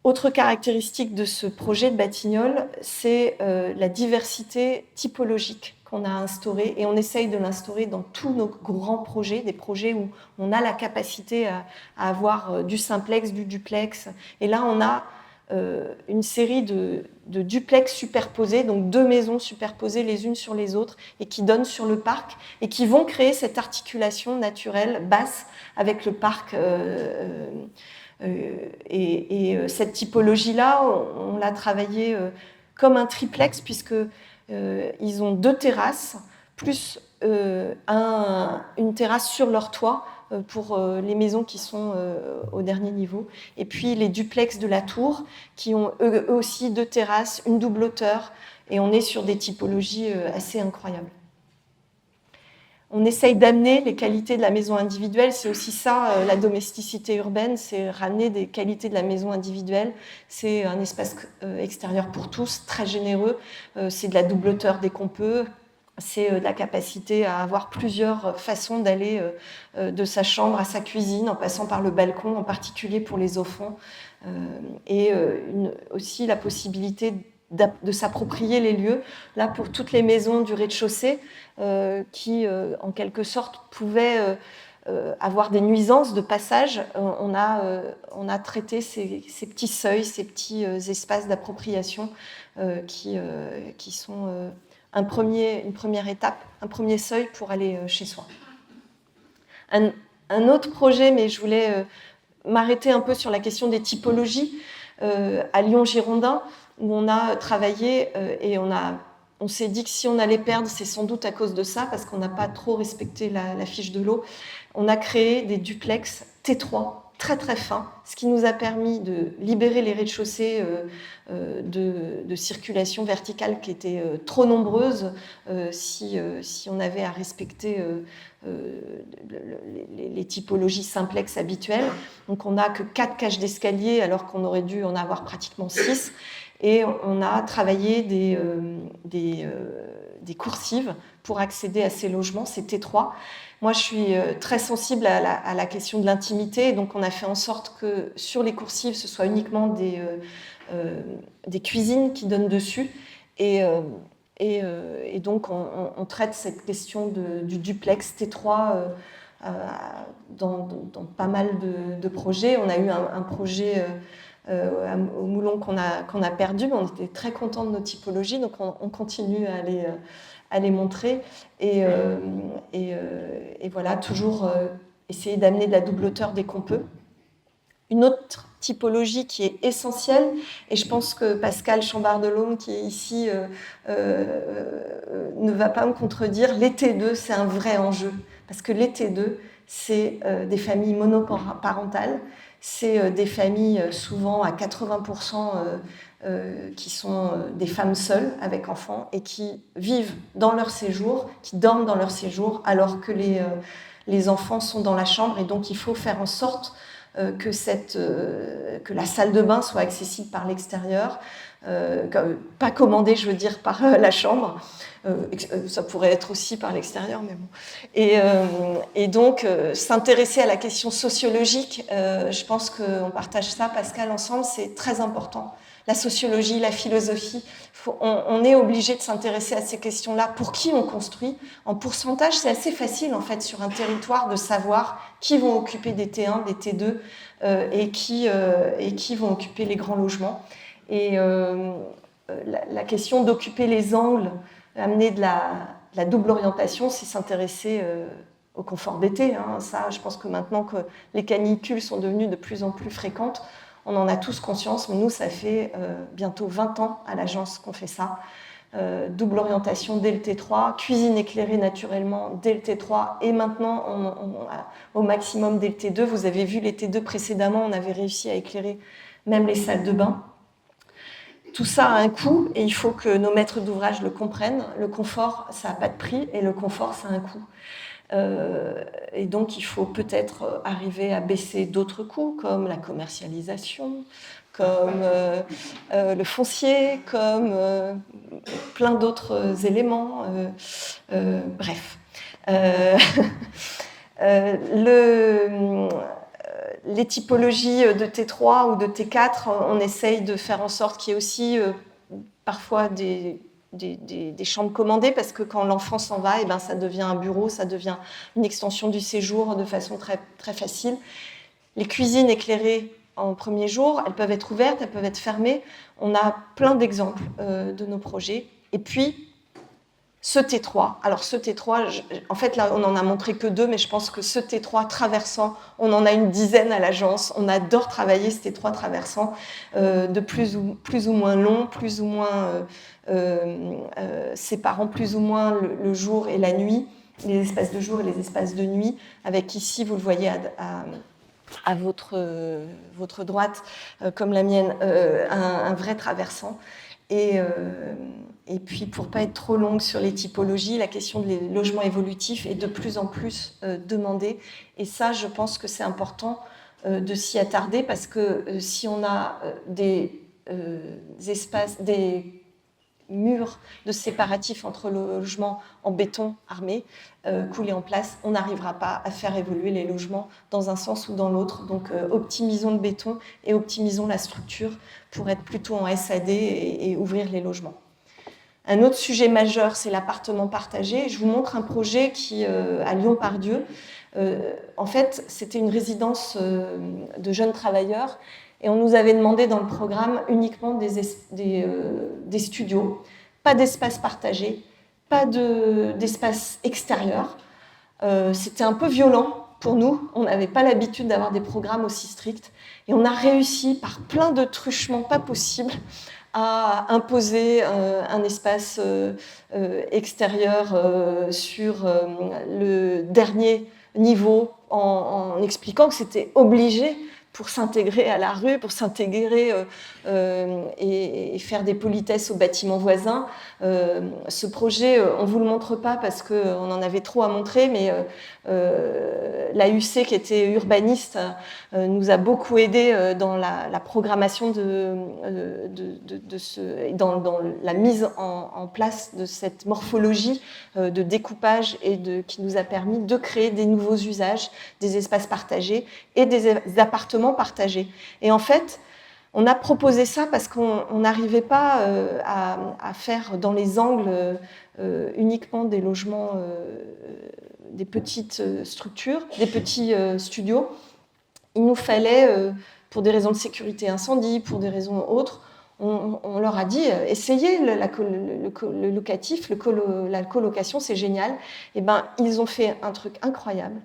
Autre caractéristique de ce projet de Batignolles, c'est la diversité typologique qu'on a instaurée, et on essaye de l'instaurer dans tous nos grands projets, des projets où on a la capacité à avoir du simplex, du duplex. Et là, on a une série de duplex superposés, donc 2 maisons superposées les unes sur les autres, et qui donnent sur le parc, et qui vont créer cette articulation naturelle basse avec le parc. Cette typologie-là, on l'a travaillée comme un triplex, puisqu'ils ont 2 terrasses, plus une terrasse sur leur toit pour les maisons qui sont au dernier niveau. Et puis les duplex de la tour, qui ont eux aussi 2 terrasses, une double hauteur, et on est sur des typologies assez incroyables. On essaye d'amener les qualités de la maison individuelle. C'est aussi ça, la domesticité urbaine, c'est ramener des qualités de la maison individuelle. C'est un espace extérieur pour tous, très généreux. C'est de la double hauteur dès qu'on peut. C'est de la capacité à avoir plusieurs façons d'aller de sa chambre à sa cuisine, en passant par le balcon, en particulier pour les enfants. Et aussi la possibilité de s'approprier les lieux. Là, pour toutes les maisons du rez-de-chaussée, qui, en quelque sorte, pouvaient avoir des nuisances de passage, on a traité ces petits seuils, ces petits espaces d'appropriation qui sont une première étape, un premier seuil pour aller chez soi. Un autre projet, mais je voulais m'arrêter un peu sur la question des typologies, à Lyon-Girondin, où on a travaillé et on s'est dit que si on allait perdre, c'est sans doute à cause de ça, parce qu'on n'a pas trop respecté la fiche de l'eau. On a créé des duplex T3 très très fins, ce qui nous a permis de libérer les rez-de-chaussée de circulation verticale qui étaient trop nombreuses si on avait à respecter les typologies simplex habituelles. Donc on n'a que 4 cages d'escalier alors qu'on aurait dû en avoir pratiquement 6. Et on a travaillé des coursives pour accéder à ces logements, c'est T3. Moi, je suis très sensible à la question de l'intimité, donc on a fait en sorte que sur les coursives, ce soit uniquement des cuisines qui donnent dessus. Et donc, on traite cette question du duplex T3 dans pas mal de projets. On a eu un projet au Moulon qu'on a perdu, mais on était très contents de nos typologies, donc on continue à les montrer. Et voilà, toujours essayer d'amener de la double hauteur dès qu'on peut. Une autre typologie qui est essentielle, et je pense que Pascal Chambard-Delhomme, qui est ici, ne va pas me contredire, les T2, c'est un vrai enjeu. Parce que les T2, c'est des familles monoparentales, c'est des familles souvent à 80% qui sont des femmes seules avec enfants et qui vivent dans leur séjour, qui dorment dans leur séjour, alors que les enfants sont dans la chambre. Et donc, il faut faire en sorte que la salle de bain soit accessible par l'extérieur, pas commandée, je veux dire, par la chambre. Ça pourrait être aussi par l'extérieur, mais bon. Et donc, s'intéresser à la question sociologique, je pense qu'on partage ça, Pascal, ensemble, c'est très important. La sociologie, la philosophie, on est obligé de s'intéresser à ces questions-là. Pour qui on construit? En pourcentage, c'est assez facile, en fait, sur un territoire, de savoir qui vont occuper des T1, des T2, et qui vont occuper les grands logements. Et la question d'occuper les angles, amener de la double orientation, c'est s'intéresser au confort d'été. Ça, je pense que maintenant que les canicules sont devenues de plus en plus fréquentes, on en a tous conscience, mais nous, ça fait bientôt 20 ans à l'agence qu'on fait ça. Double orientation dès le T3, cuisine éclairée naturellement dès le T3, et maintenant, au maximum dès le T2. Vous avez vu les T2 précédemment, on avait réussi à éclairer même les salles de bain. Tout ça a un coût, et il faut que nos maîtres d'ouvrage le comprennent. Le confort, ça n'a pas de prix, et le confort, ça a un coût. Et donc, il faut peut-être arriver à baisser d'autres coûts, comme la commercialisation, comme le foncier, comme plein d'autres éléments. Bref. Les typologies de T3 ou de T4, on essaye de faire en sorte qu'il y ait aussi parfois des chambres commandées, parce que quand l'enfant s'en va, eh ben, ça devient un bureau, ça devient une extension du séjour de façon très, très facile. Les cuisines éclairées en premier jour, elles peuvent être ouvertes, elles peuvent être fermées. On a plein d'exemples de nos projets. Et puis, ce T3, alors ce T3, en fait là on n'en a montré que 2, mais je pense que ce T3 traversant, on en a une dizaine à l'agence. On adore travailler ce T3 traversant, de plus ou moins long, plus ou moins séparant plus ou moins le jour et la nuit, les espaces de jour et les espaces de nuit, avec ici, vous le voyez à votre droite, comme la mienne, un vrai traversant. Et puis, pour ne pas être trop longue sur les typologies, la question des logements évolutifs est de plus en plus demandée. Et ça, je pense que c'est important de s'y attarder, parce que si on a des espaces, des murs de séparatifs entre logements en béton armé coulés en place, on n'arrivera pas à faire évoluer les logements dans un sens ou dans l'autre. Donc optimisons le béton et optimisons la structure pour être plutôt en SAD et ouvrir les logements. Un autre sujet majeur, c'est l'appartement partagé. Je vous montre un projet qui, à Lyon-Part-Dieu, en fait, c'était une résidence de jeunes travailleurs, et on nous avait demandé dans le programme uniquement des studios, pas d'espace partagé, pas d'espace extérieur. C'était un peu violent pour nous. On n'avait pas l'habitude d'avoir des programmes aussi stricts. Et on a réussi, par plein de truchements pas possibles, à imposer un espace extérieur sur le dernier niveau en expliquant que c'était obligé pour s'intégrer à la rue, pour s'intégrer et faire des politesses aux bâtiments voisins. Ce projet, on ne vous le montre pas parce qu'on en avait trop à montrer, mais l'AUC, qui était urbaniste, nous a beaucoup aidé dans la programmation dans la mise en place de cette morphologie de découpage qui nous a permis de créer des nouveaux usages, des espaces partagés et des appartements partagés. Et en fait, on a proposé ça parce qu'on n'arrivait pas à faire dans les angles uniquement des logements, des petites structures, des petits studios. Il nous fallait, pour des raisons de sécurité incendie, pour des raisons autres, on leur a dit essayez le locatif, la colocation, c'est génial. Et ben, ils ont fait un truc incroyable.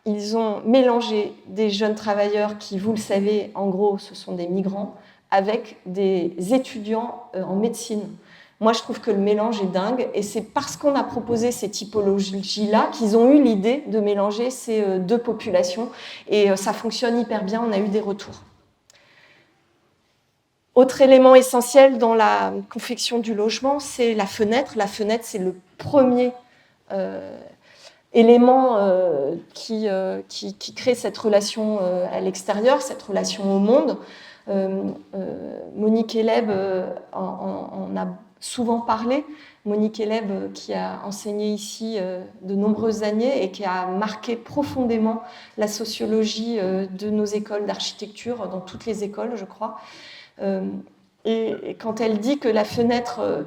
Ils ont mélangé des jeunes travailleurs qui, vous le savez, en gros, ce sont des migrants, avec des étudiants en médecine. Moi, je trouve que le mélange est dingue, et c'est parce qu'on a proposé ces typologies-là qu'ils ont eu l'idée de mélanger ces deux populations, et ça fonctionne hyper bien, on a eu des retours. Autre élément essentiel dans la confection du logement, c'est la fenêtre. La fenêtre, c'est le premier élément qui crée cette relation à l'extérieur, cette relation au monde. Monique Eleb en a souvent parlé. Monique Eleb, qui a enseigné ici de nombreuses années et qui a marqué profondément la sociologie de nos écoles d'architecture, dans toutes les écoles, je crois. Et quand elle dit que la fenêtre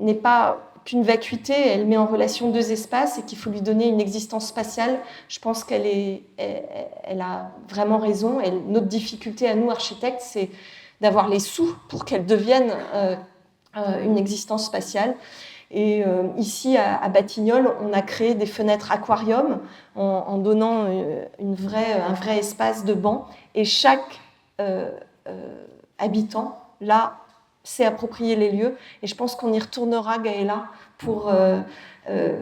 n'est pas qu'une vacuité, elle met en relation deux espaces et qu'il faut lui donner une existence spatiale, je pense elle a vraiment raison. Et notre difficulté à nous, architectes, c'est d'avoir les sous pour qu'elle devienne une existence spatiale. Et ici, à Batignolles, on a créé des fenêtres aquarium en donnant un vrai espace de banc. Et chaque habitant, là, s'est approprié les lieux. Et je pense qu'on y retournera, Gaëla, pour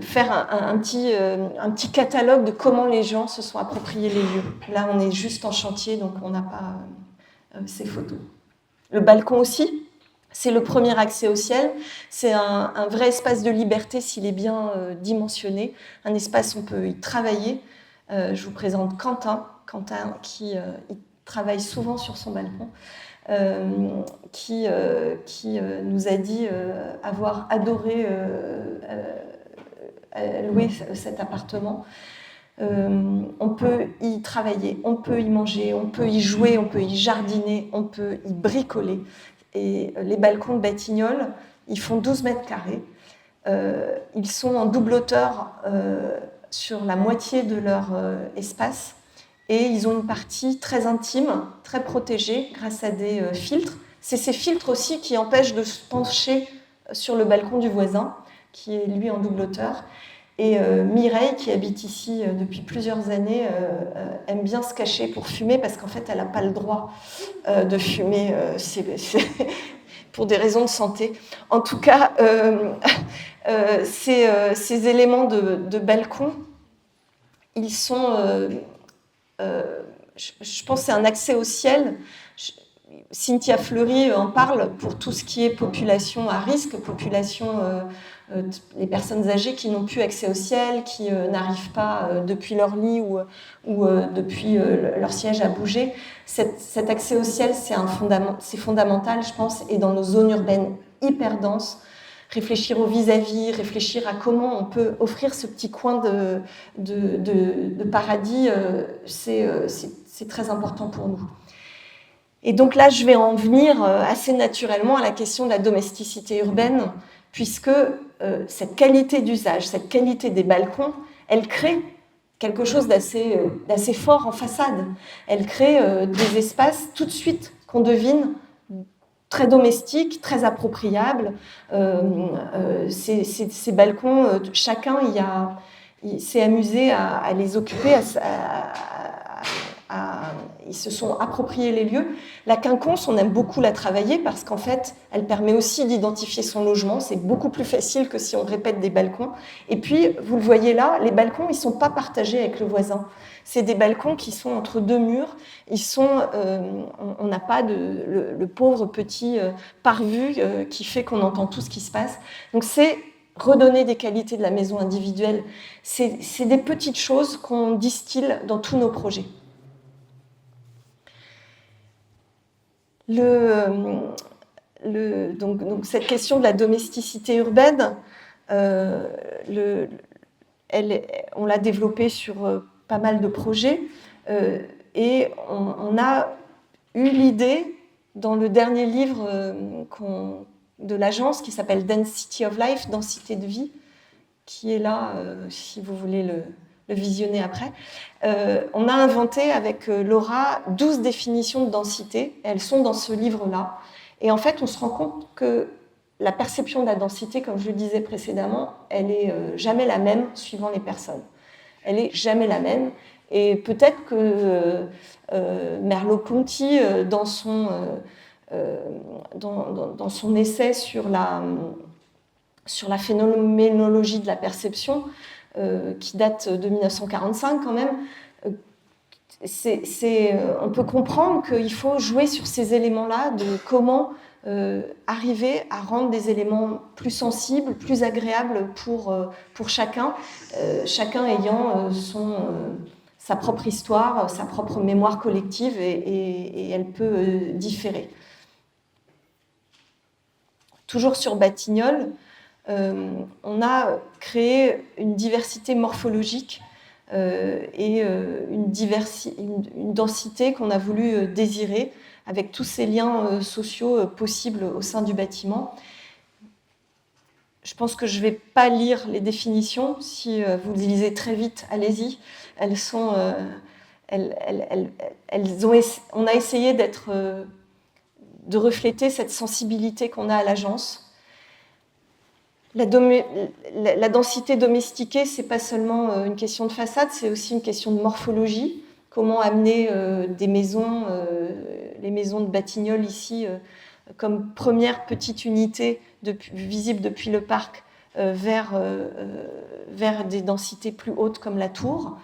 faire un petit catalogue de comment les gens se sont appropriés les lieux. Là, on est juste en chantier, donc on n'a pas ces photos. Le balcon aussi, c'est le premier accès au ciel. C'est un vrai espace de liberté s'il est bien dimensionné. Un espace où on peut y travailler. Je vous présente Quentin qui travaille souvent sur son balcon. Qui nous a dit avoir adoré louer cet appartement. On peut y travailler, on peut y manger, on peut y jouer, on peut y jardiner, on peut y bricoler. Et les balcons de Batignolles, ils font 12 mètres carrés. Ils sont en double hauteur sur la moitié de leur espace. Et ils ont une partie très intime, très protégée grâce à des filtres. C'est ces filtres aussi qui empêchent de se pencher sur le balcon du voisin, qui est lui en double hauteur. Et Mireille, qui habite ici depuis plusieurs années, aime bien se cacher pour fumer parce qu'en fait, elle n'a pas le droit de fumer. C'est pour des raisons de santé. En tout cas, ces éléments de balcon, ils sont... je pense que c'est un accès au ciel. Cynthia Fleury en parle pour tout ce qui est population à risque, les personnes âgées qui n'ont plus accès au ciel, qui n'arrivent pas depuis leur lit ou depuis leur siège à bouger. Cet accès au ciel, c'est fondamental, je pense, et dans nos zones urbaines hyper denses, réfléchir au vis-à-vis, réfléchir à comment on peut offrir ce petit coin de paradis, c'est très important pour nous. Et donc là, je vais en venir assez naturellement à la question de la domesticité urbaine, puisque cette qualité d'usage, cette qualité des balcons, elle crée quelque chose d'assez fort en façade. Elle crée des espaces tout de suite qu'on devine très domestiques, très appropriables. Ces balcons, chacun, il il s'est amusé à les occuper, ils se sont appropriés les lieux. La quinconce, on aime beaucoup la travailler parce qu'en fait, elle permet aussi d'identifier son logement. C'est beaucoup plus facile que si on répète des balcons. Et puis, vous le voyez là, les balcons, ils ne sont pas partagés avec le voisin. C'est des balcons qui sont entre deux murs. On n'a pas le pauvre petit parvu qui fait qu'on entend tout ce qui se passe. Donc, c'est redonner des qualités de la maison individuelle. C'est des petites choses qu'on distille dans tous nos projets. Donc cette question de la domesticité urbaine, on l'a développée sur pas mal de projets et on a eu l'idée dans le dernier livre de l'agence qui s'appelle Density of Life, densité de vie, qui est là si vous voulez le visionner après. On a inventé avec Laura 12 définitions de densité. Elles sont dans ce livre-là. Et en fait, on se rend compte que la perception de la densité, comme je le disais précédemment, elle n'est jamais la même suivant les personnes. Elle n'est jamais la même. Et peut-être que Merleau-Ponty, dans son essai sur la phénoménologie de la perception, qui date de 1945 quand même, on peut comprendre qu'il faut jouer sur ces éléments-là, de comment arriver à rendre des éléments plus sensibles, plus agréables pour chacun, chacun ayant sa propre histoire, sa propre mémoire collective, et elle peut différer. Toujours sur Batignolles, on a créé une diversité morphologique et une densité qu'on a voulu désirer, avec tous ces liens sociaux possibles au sein du bâtiment. Je pense que je ne vais pas lire les définitions. Si vous les lisez très vite, allez-y. On a essayé de refléter cette sensibilité qu'on a à l'agence. La densité domestiquée, ce n'est pas seulement une question de façade, c'est aussi une question de morphologie. Comment amener des maisons, les maisons de Batignolles ici, comme première petite unité visible depuis le parc, vers des densités plus hautes comme la tour.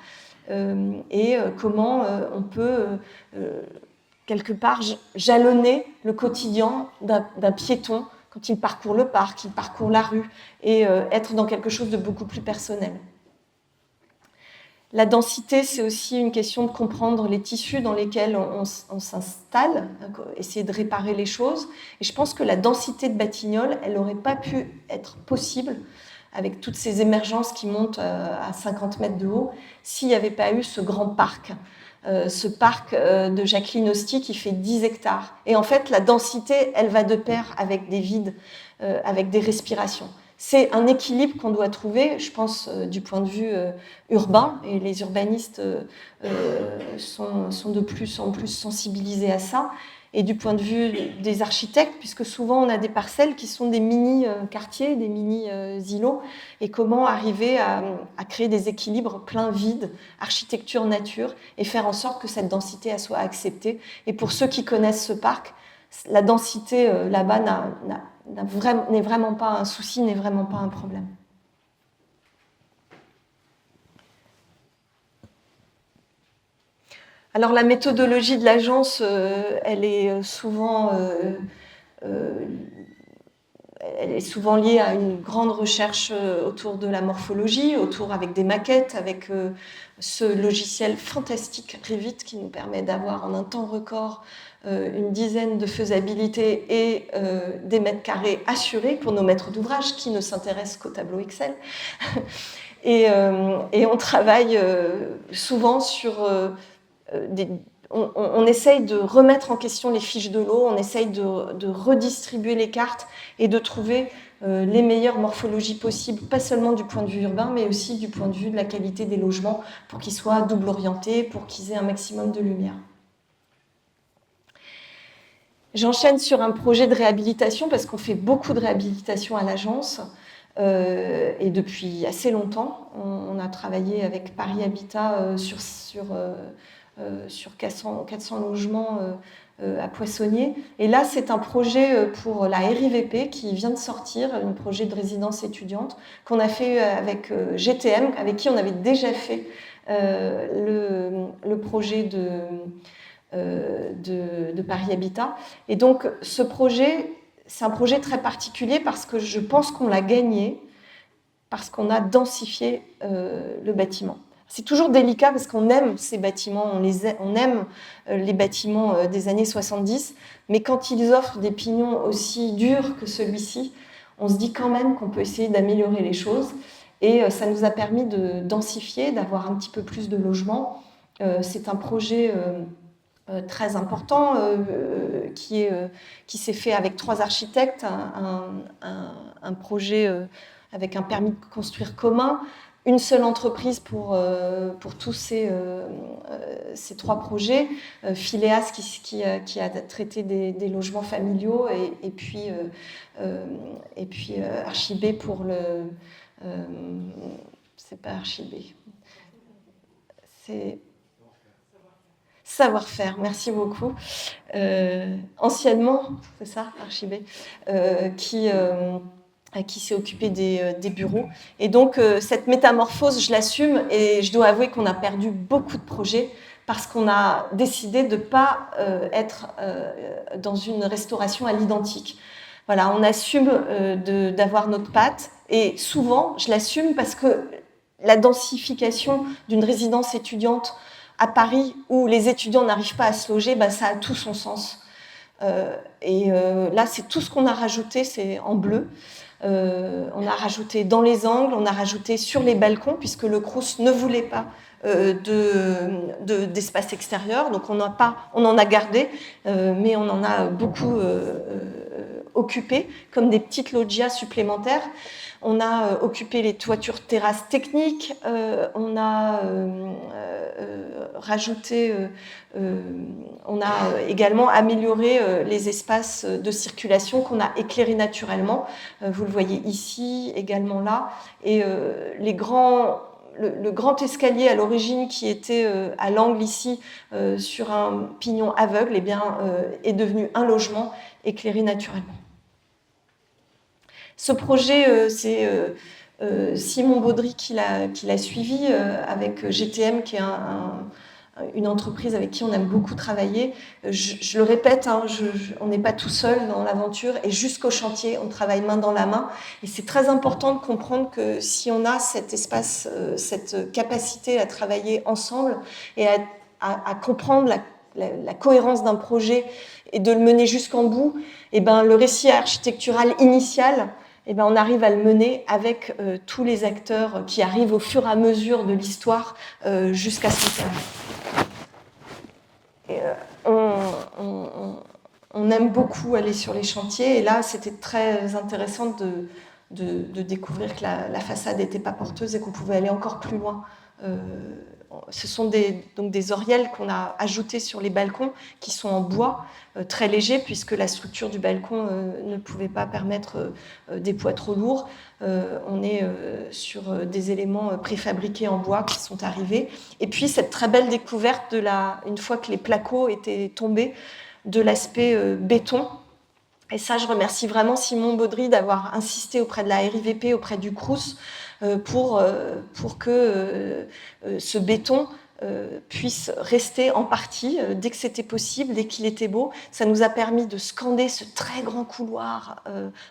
Et comment on peut, quelque part, jalonner le quotidien d'un piéton quand il parcourt le parc, il parcourt la rue, et être dans quelque chose de beaucoup plus personnel. La densité, c'est aussi une question de comprendre les tissus dans lesquels on s'installe, essayer de réparer les choses. Et je pense que la densité de Batignolles, elle n'aurait pas pu être possible avec toutes ces émergences qui montent à 50 mètres de haut, s'il n'y avait pas eu ce grand parc. Ce parc de Jacqueline Hosty qui fait 10 hectares. Et en fait, la densité, elle va de pair avec des vides, avec des respirations. C'est un équilibre qu'on doit trouver, je pense, du point de vue urbain, et les urbanistes sont de plus en plus sensibilisés à ça, et du point de vue des architectes, puisque souvent on a des parcelles qui sont des mini-quartiers, des mini-îlots, et comment arriver à créer des équilibres plein-vide, architecture-nature, et faire en sorte que cette densité elle soit acceptée. Et pour ceux qui connaissent ce parc, la densité là-bas n'est vraiment pas un souci, n'est vraiment pas un problème. Alors la méthodologie de l'agence, elle est souvent liée à une grande recherche autour de la morphologie, avec des maquettes, avec ce logiciel fantastique Revit qui nous permet d'avoir en un temps record une dizaine de faisabilités et des mètres carrés assurés pour nos maîtres d'ouvrage qui ne s'intéressent qu'au tableau Excel. Et on travaille souvent sur... on essaye de remettre en question les fiches de l'eau, on essaye de redistribuer les cartes et de trouver les meilleures morphologies possibles, pas seulement du point de vue urbain, mais aussi du point de vue de la qualité des logements, pour qu'ils soient double orientés, pour qu'ils aient un maximum de lumière. J'enchaîne sur un projet de réhabilitation, parce qu'on fait beaucoup de réhabilitation à l'agence. et depuis assez longtemps. On a travaillé avec Paris Habitat sur 400 logements à Poissonnier. Et là, c'est un projet pour la RIVP qui vient de sortir, un projet de résidence étudiante qu'on a fait avec GTM, avec qui on avait déjà fait le projet de Paris Habitat. Et donc, ce projet, c'est un projet très particulier parce que je pense qu'on l'a gagné parce qu'on a densifié le bâtiment. C'est toujours délicat parce qu'on aime ces bâtiments, on aime les bâtiments des années 70, mais quand ils offrent des pignons aussi durs que celui-ci, on se dit quand même qu'on peut essayer d'améliorer les choses. Et ça nous a permis de densifier, d'avoir un petit peu plus de logements. C'est un projet très important qui s'est fait avec 3 architectes, un projet avec un permis de construire commun, une seule entreprise pour tous ces 3 projets, Phileas qui a traité des logements familiaux et puis Archibé pour le... c'est pas Archibé, c'est... Savoir-faire, merci beaucoup. Anciennement, c'est ça, Archibé, qui s'est occupé des bureaux. Et donc, cette métamorphose, je l'assume et je dois avouer qu'on a perdu beaucoup de projets parce qu'on a décidé de ne pas être dans une restauration à l'identique. Voilà, on assume d'avoir notre patte et souvent, je l'assume parce que la densification d'une résidence étudiante à Paris, où les étudiants n'arrivent pas à se loger, ça a tout son sens. Là, c'est tout ce qu'on a rajouté, c'est en bleu. On a rajouté dans les angles, on a rajouté sur les balcons, puisque le Crous ne voulait pas d'espace extérieur, donc on en a gardé, mais on en a beaucoup occupé, comme des petites loggias supplémentaires. On a occupé les toitures terrasses techniques, on a rajouté, on a également amélioré les espaces de circulation qu'on a éclairés naturellement. Vous le voyez ici, également là. Et le grand escalier à l'origine qui était à l'angle ici sur un pignon aveugle est devenu un logement éclairé naturellement. Ce projet, c'est Simon Baudry qui l'a suivi avec GTM, qui est une entreprise avec qui on aime beaucoup travailler. Je le répète, on n'est pas tout seul dans l'aventure et jusqu'au chantier, on travaille main dans la main. Et c'est très important de comprendre que si on a cet espace, cette capacité à travailler ensemble et à comprendre la cohérence d'un projet et de le mener jusqu'en bout, le récit architectural initial, on arrive à le mener avec tous les acteurs qui arrivent au fur et à mesure de l'histoire jusqu'à son terme. On aime beaucoup aller sur les chantiers et là, c'était très intéressant de découvrir que la façade n'était pas porteuse et qu'on pouvait aller encore plus loin. Ce sont donc des oriels qu'on a ajoutés sur les balcons qui sont en bois, très légers, puisque la structure du balcon ne pouvait pas permettre des poids trop lourds. On est sur des éléments préfabriqués en bois qui sont arrivés. Et puis cette très belle découverte, une fois que les placo étaient tombés, de l'aspect béton. Et ça, je remercie vraiment Simon Baudry d'avoir insisté auprès de la RIVP, auprès du Crous, pour que ce béton puisse rester en partie dès que c'était possible, dès qu'il était beau. Ça nous a permis de scander ce très grand couloir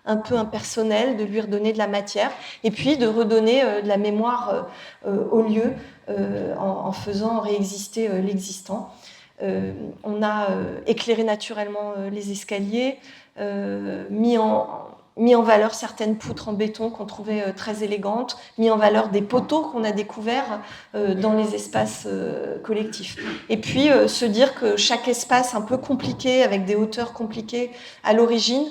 un peu impersonnel, de lui redonner de la matière et puis de redonner de la mémoire au lieu en faisant réexister l'existant. On a éclairé naturellement les escaliers, mis en valeur certaines poutres en béton qu'on trouvait très élégantes, mis en valeur des poteaux qu'on a découverts dans les espaces collectifs. Et puis se dire que chaque espace un peu compliqué, avec des hauteurs compliquées à l'origine,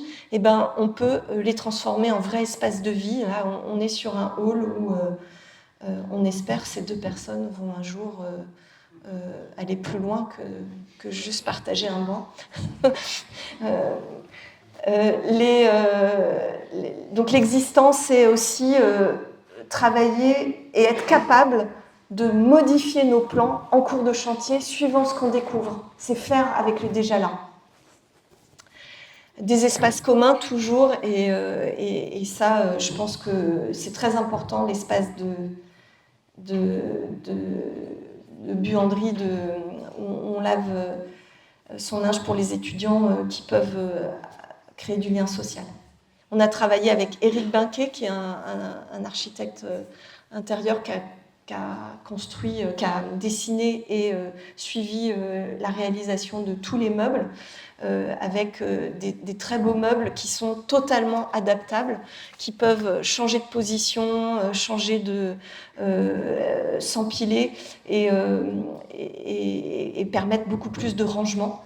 on peut les transformer en vrais espaces de vie. Là, on est sur un hall où on espère ces 2 personnes vont un jour aller plus loin que juste partager un banc. donc l'existence, c'est aussi travailler et être capable de modifier nos plans en cours de chantier suivant ce qu'on découvre. C'est faire avec le déjà là. Des espaces communs toujours, et ça, je pense que c'est très important, l'espace de buanderie, où on lave son linge pour les étudiants qui peuvent créer du lien social. On a travaillé avec Éric Binquet, qui est un architecte intérieur qui a construit, qui a dessiné et suivi la réalisation de tous les meubles, avec des très beaux meubles qui sont totalement adaptables, qui peuvent changer de position, changer s'empiler et permettre beaucoup plus de rangement.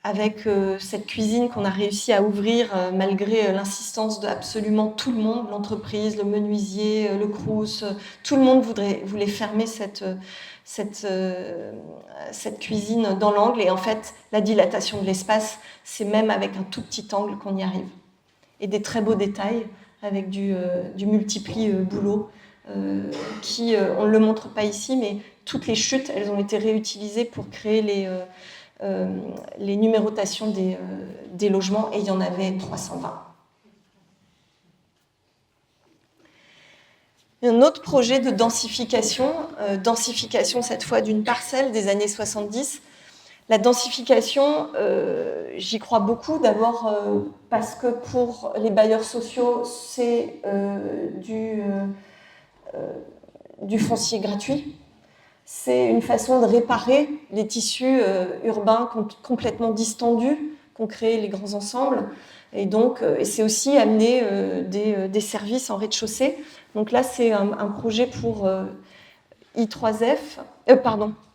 Avec cette cuisine qu'on a réussi à ouvrir malgré l'insistance d'absolument tout le monde, l'entreprise, le menuisier, le Crous, tout le monde voulait fermer cette cuisine dans l'angle. Et en fait, la dilatation de l'espace, c'est même avec un tout petit angle qu'on y arrive. Et des très beaux détails avec du multipli boulot qui, on ne le montre pas ici, mais toutes les chutes, elles ont été réutilisées pour créer les numérotations des logements, et il y en avait 320. Un autre projet de densification cette fois d'une parcelle des années 70. La densification, j'y crois beaucoup, d'abord parce que pour les bailleurs sociaux, c'est du foncier gratuit. C'est une façon de réparer les tissus urbains complètement distendus qu'ont créés les grands ensembles. Et donc, c'est aussi amener des services en rez-de-chaussée. Donc là, c'est un projet pour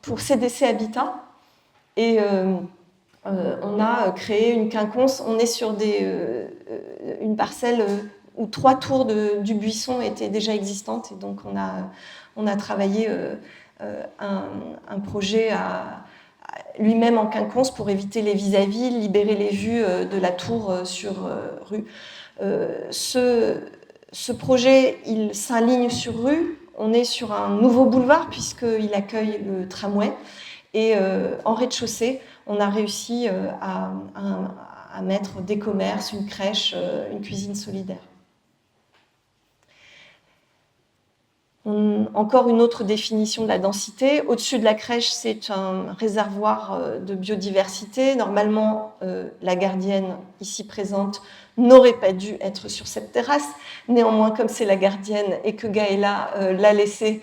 pour CDC Habitat. Et on a créé une quinconce. On est sur une parcelle où 3 tours du buisson étaient déjà existantes. Et donc, on a travaillé un projet lui-même en quinconce pour éviter les vis-à-vis, libérer les vues de la tour sur rue. Ce projet, il s'aligne sur rue. On est sur un nouveau boulevard puisqu'il accueille le tramway. Et en rez-de-chaussée, on a réussi à mettre des commerces, une crèche, une cuisine solidaire. Encore une autre définition de la densité. Au-dessus de la crèche, c'est un réservoir de biodiversité. Normalement, la gardienne ici présente n'aurait pas dû être sur cette terrasse. Néanmoins, comme c'est la gardienne et que Gaëla l'a laissée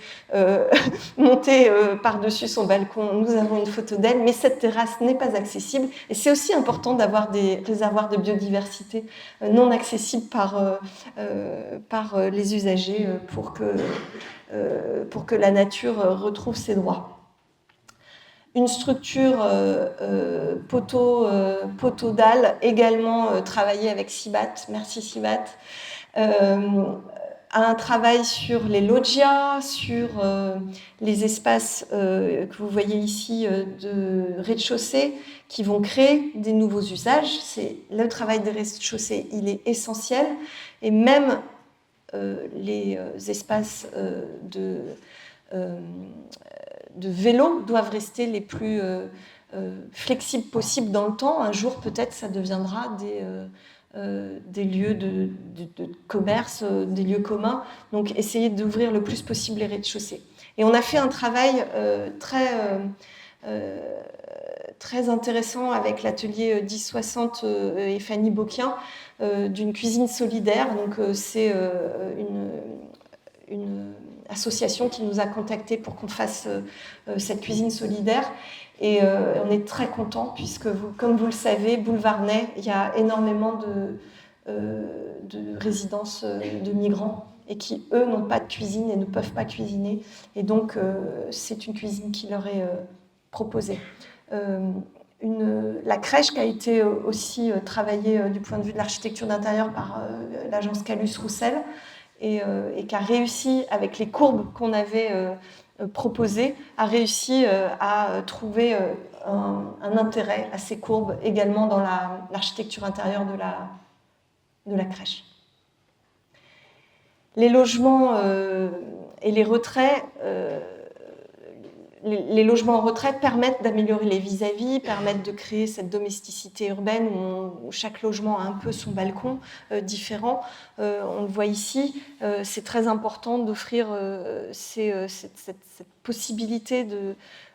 monter par-dessus son balcon, nous avons une photo d'elle. Mais cette terrasse n'est pas accessible. Et c'est aussi important d'avoir des réservoirs de biodiversité non accessibles par les usagers pour que la nature retrouve ses droits. Une structure poteau-dalle, également travaillée avec Sibat, merci Sibat. Un travail sur les loggias, sur les espaces que vous voyez ici de rez-de-chaussée qui vont créer des nouveaux usages. Le travail des rez-de-chaussée, il est essentiel, et même les espaces de vélo doivent rester les plus flexibles possibles dans le temps. Un jour, peut-être, ça deviendra des lieux de commerce, des lieux communs. Donc, essayer d'ouvrir le plus possible les rez-de-chaussée. Et on a fait un travail très intéressant avec l'atelier 1060 et Fanny Beauquien d'une cuisine solidaire. Donc, c'est une association qui nous a contactés pour qu'on fasse cette cuisine solidaire. Et on est très contents puisque, comme vous le savez, Boulevard Ney, il y a énormément de résidences de migrants et qui, eux, n'ont pas de cuisine et ne peuvent pas cuisiner. Et donc, c'est une cuisine qui leur est proposée. La crèche qui a été aussi travaillée du point de vue de l'architecture d'intérieur par l'agence Calus-Roussel et qui a réussi, avec les courbes qu'on avait proposée a réussi à trouver un intérêt à ces courbes également dans l'architecture intérieure de la crèche. Les logements et les retraits, les logements en retrait permettent d'améliorer les vis-à-vis, permettent de créer cette domesticité urbaine où chaque logement a un peu son balcon différent. On le voit ici, c'est très important d'offrir cette possibilité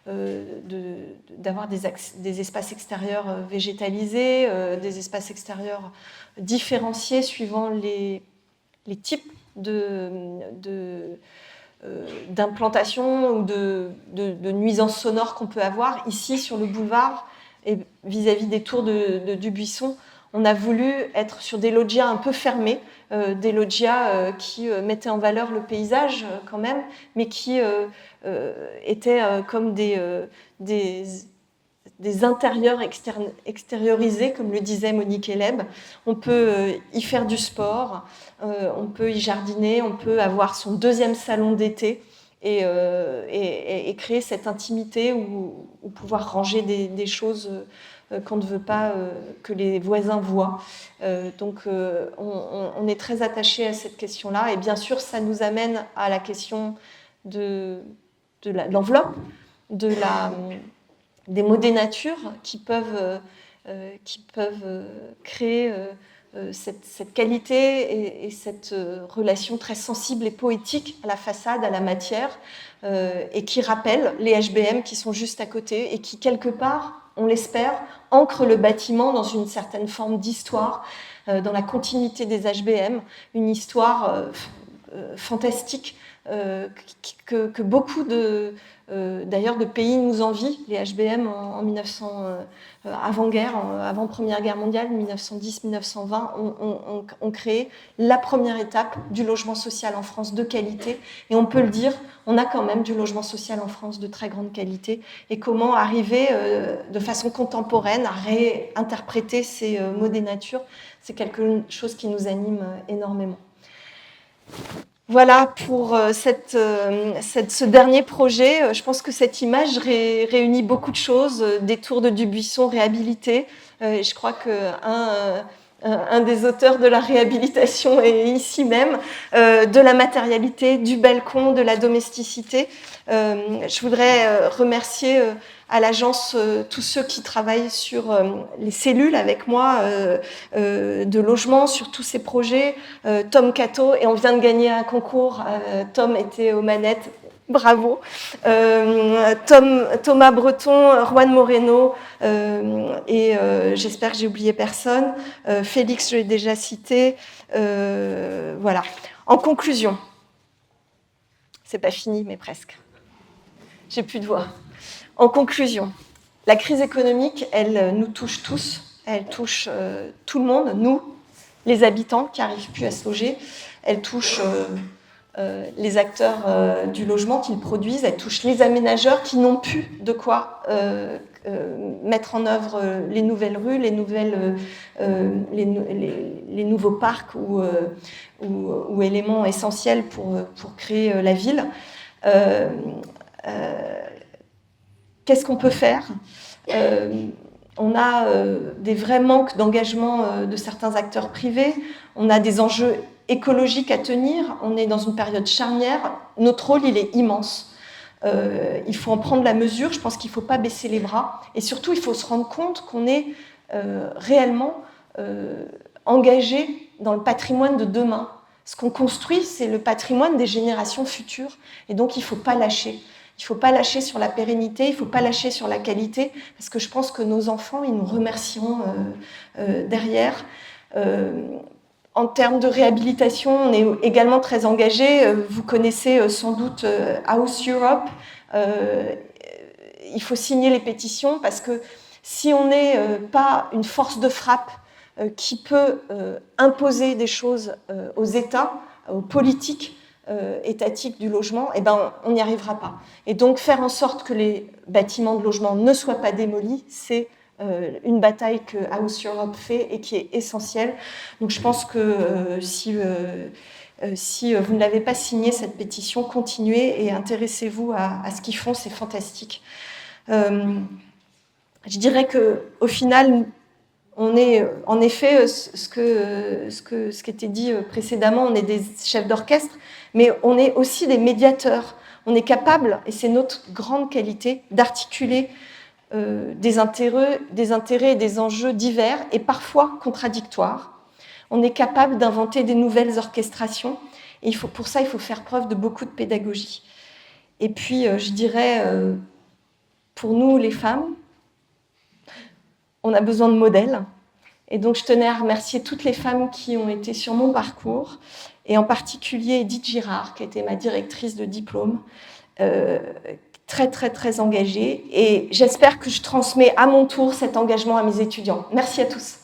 d'avoir des espaces extérieurs végétalisés, des espaces extérieurs différenciés suivant les types d'implantation ou de nuisances sonores qu'on peut avoir. Ici, sur le boulevard, et vis-à-vis des tours de Dubuisson, on a voulu être sur des loggias un peu fermés, des loggias qui mettaient en valeur le paysage quand même, mais qui étaient comme des intérieurs extériorisés, comme le disait Monique Eleb. On peut y faire du sport, on peut y jardiner, on peut avoir son deuxième salon d'été et créer cette intimité où pouvoir ranger des choses qu'on ne veut pas que les voisins voient. Donc on est très attaché à cette question-là. Et bien sûr, ça nous amène à la question de l'enveloppe, des mots des natures qui peuvent créer cette qualité et cette relation très sensible et poétique à la façade, à la matière, et qui rappellent les HBM qui sont juste à côté et qui, quelque part, on l'espère, ancrent le bâtiment dans une certaine forme d'histoire, dans la continuité des HBM, une histoire fantastique que beaucoup d'ailleurs de pays nous envient. Les HBM en 1900, avant-guerre, avant Première Guerre mondiale, 1910-1920, ont créé la première étape du logement social en France de qualité. Et on peut le dire, on a quand même du logement social en France de très grande qualité. Et comment arriver de façon contemporaine à réinterpréter ces mots des natures, c'est quelque chose qui nous anime énormément. Voilà pour ce dernier projet. Je pense que cette image réunit beaucoup de choses. Des tours de Dubuisson réhabilités. Je crois qu'un des auteurs de la réhabilitation est ici même. De la matérialité, du balcon, de la domesticité. Je voudrais remercier à l'agence tous ceux qui travaillent sur les cellules avec moi de logement, sur tous ces projets. Tom Cato, et on vient de gagner un concours. Tom était aux manettes. Bravo. Thomas Breton, Juan Moreno, et j'espère que j'ai oublié personne. Félix, je l'ai déjà cité. Voilà. En conclusion, c'est pas fini, mais presque. J'ai plus de voix. En conclusion, la crise économique, elle nous touche tous. Elle touche tout le monde, nous, les habitants qui n'arrivent plus à se loger. Elle touche les acteurs du logement qui le produisent. Elle touche les aménageurs qui n'ont plus de quoi mettre en œuvre les nouvelles rues, les nouveaux parcs ou éléments essentiels pour créer la ville. Qu'est-ce qu'on peut faire ? On a des vrais manques d'engagement de certains acteurs privés. On a des enjeux écologiques à tenir. On est dans une période charnière. Notre rôle, il est immense. Il faut en prendre la mesure. Je pense qu'il ne faut pas baisser les bras. Et surtout, il faut se rendre compte qu'on est réellement engagé dans le patrimoine de demain. Ce qu'on construit, c'est le patrimoine des générations futures. Et donc, il ne faut pas lâcher. Il ne faut pas lâcher sur la pérennité, il ne faut pas lâcher sur la qualité, parce que je pense que nos enfants, ils nous remercieront derrière. En termes de réhabilitation, on est également très engagés. Vous connaissez sans doute House Europe. Il faut signer les pétitions, parce que si on n'est pas une force de frappe qui peut imposer des choses aux États, aux politiques, étatique du logement, eh ben, on n'y arrivera pas. Et donc, faire en sorte que les bâtiments de logement ne soient pas démolis, c'est une bataille que House Europe fait et qui est essentielle. Donc, je pense que si Si vous ne l'avez pas signé, cette pétition, continuez et intéressez-vous à ce qu'ils font, c'est fantastique. Je dirais qu'au final, on est, en effet, ce qui était dit précédemment, on est des chefs d'orchestre, mais on est aussi des médiateurs. On est capable, et c'est notre grande qualité, d'articuler des intérêts et des enjeux divers et parfois contradictoires. On est capable d'inventer des nouvelles orchestrations, et pour ça, il faut faire preuve de beaucoup de pédagogie. Et puis, je dirais, pour nous, les femmes, on a besoin de modèles. Et donc, je tenais à remercier toutes les femmes qui ont été sur mon parcours, et en particulier Edith Girard, qui était ma directrice de diplôme, très, très, très engagée. Et j'espère que je transmets à mon tour cet engagement à mes étudiants. Merci à tous.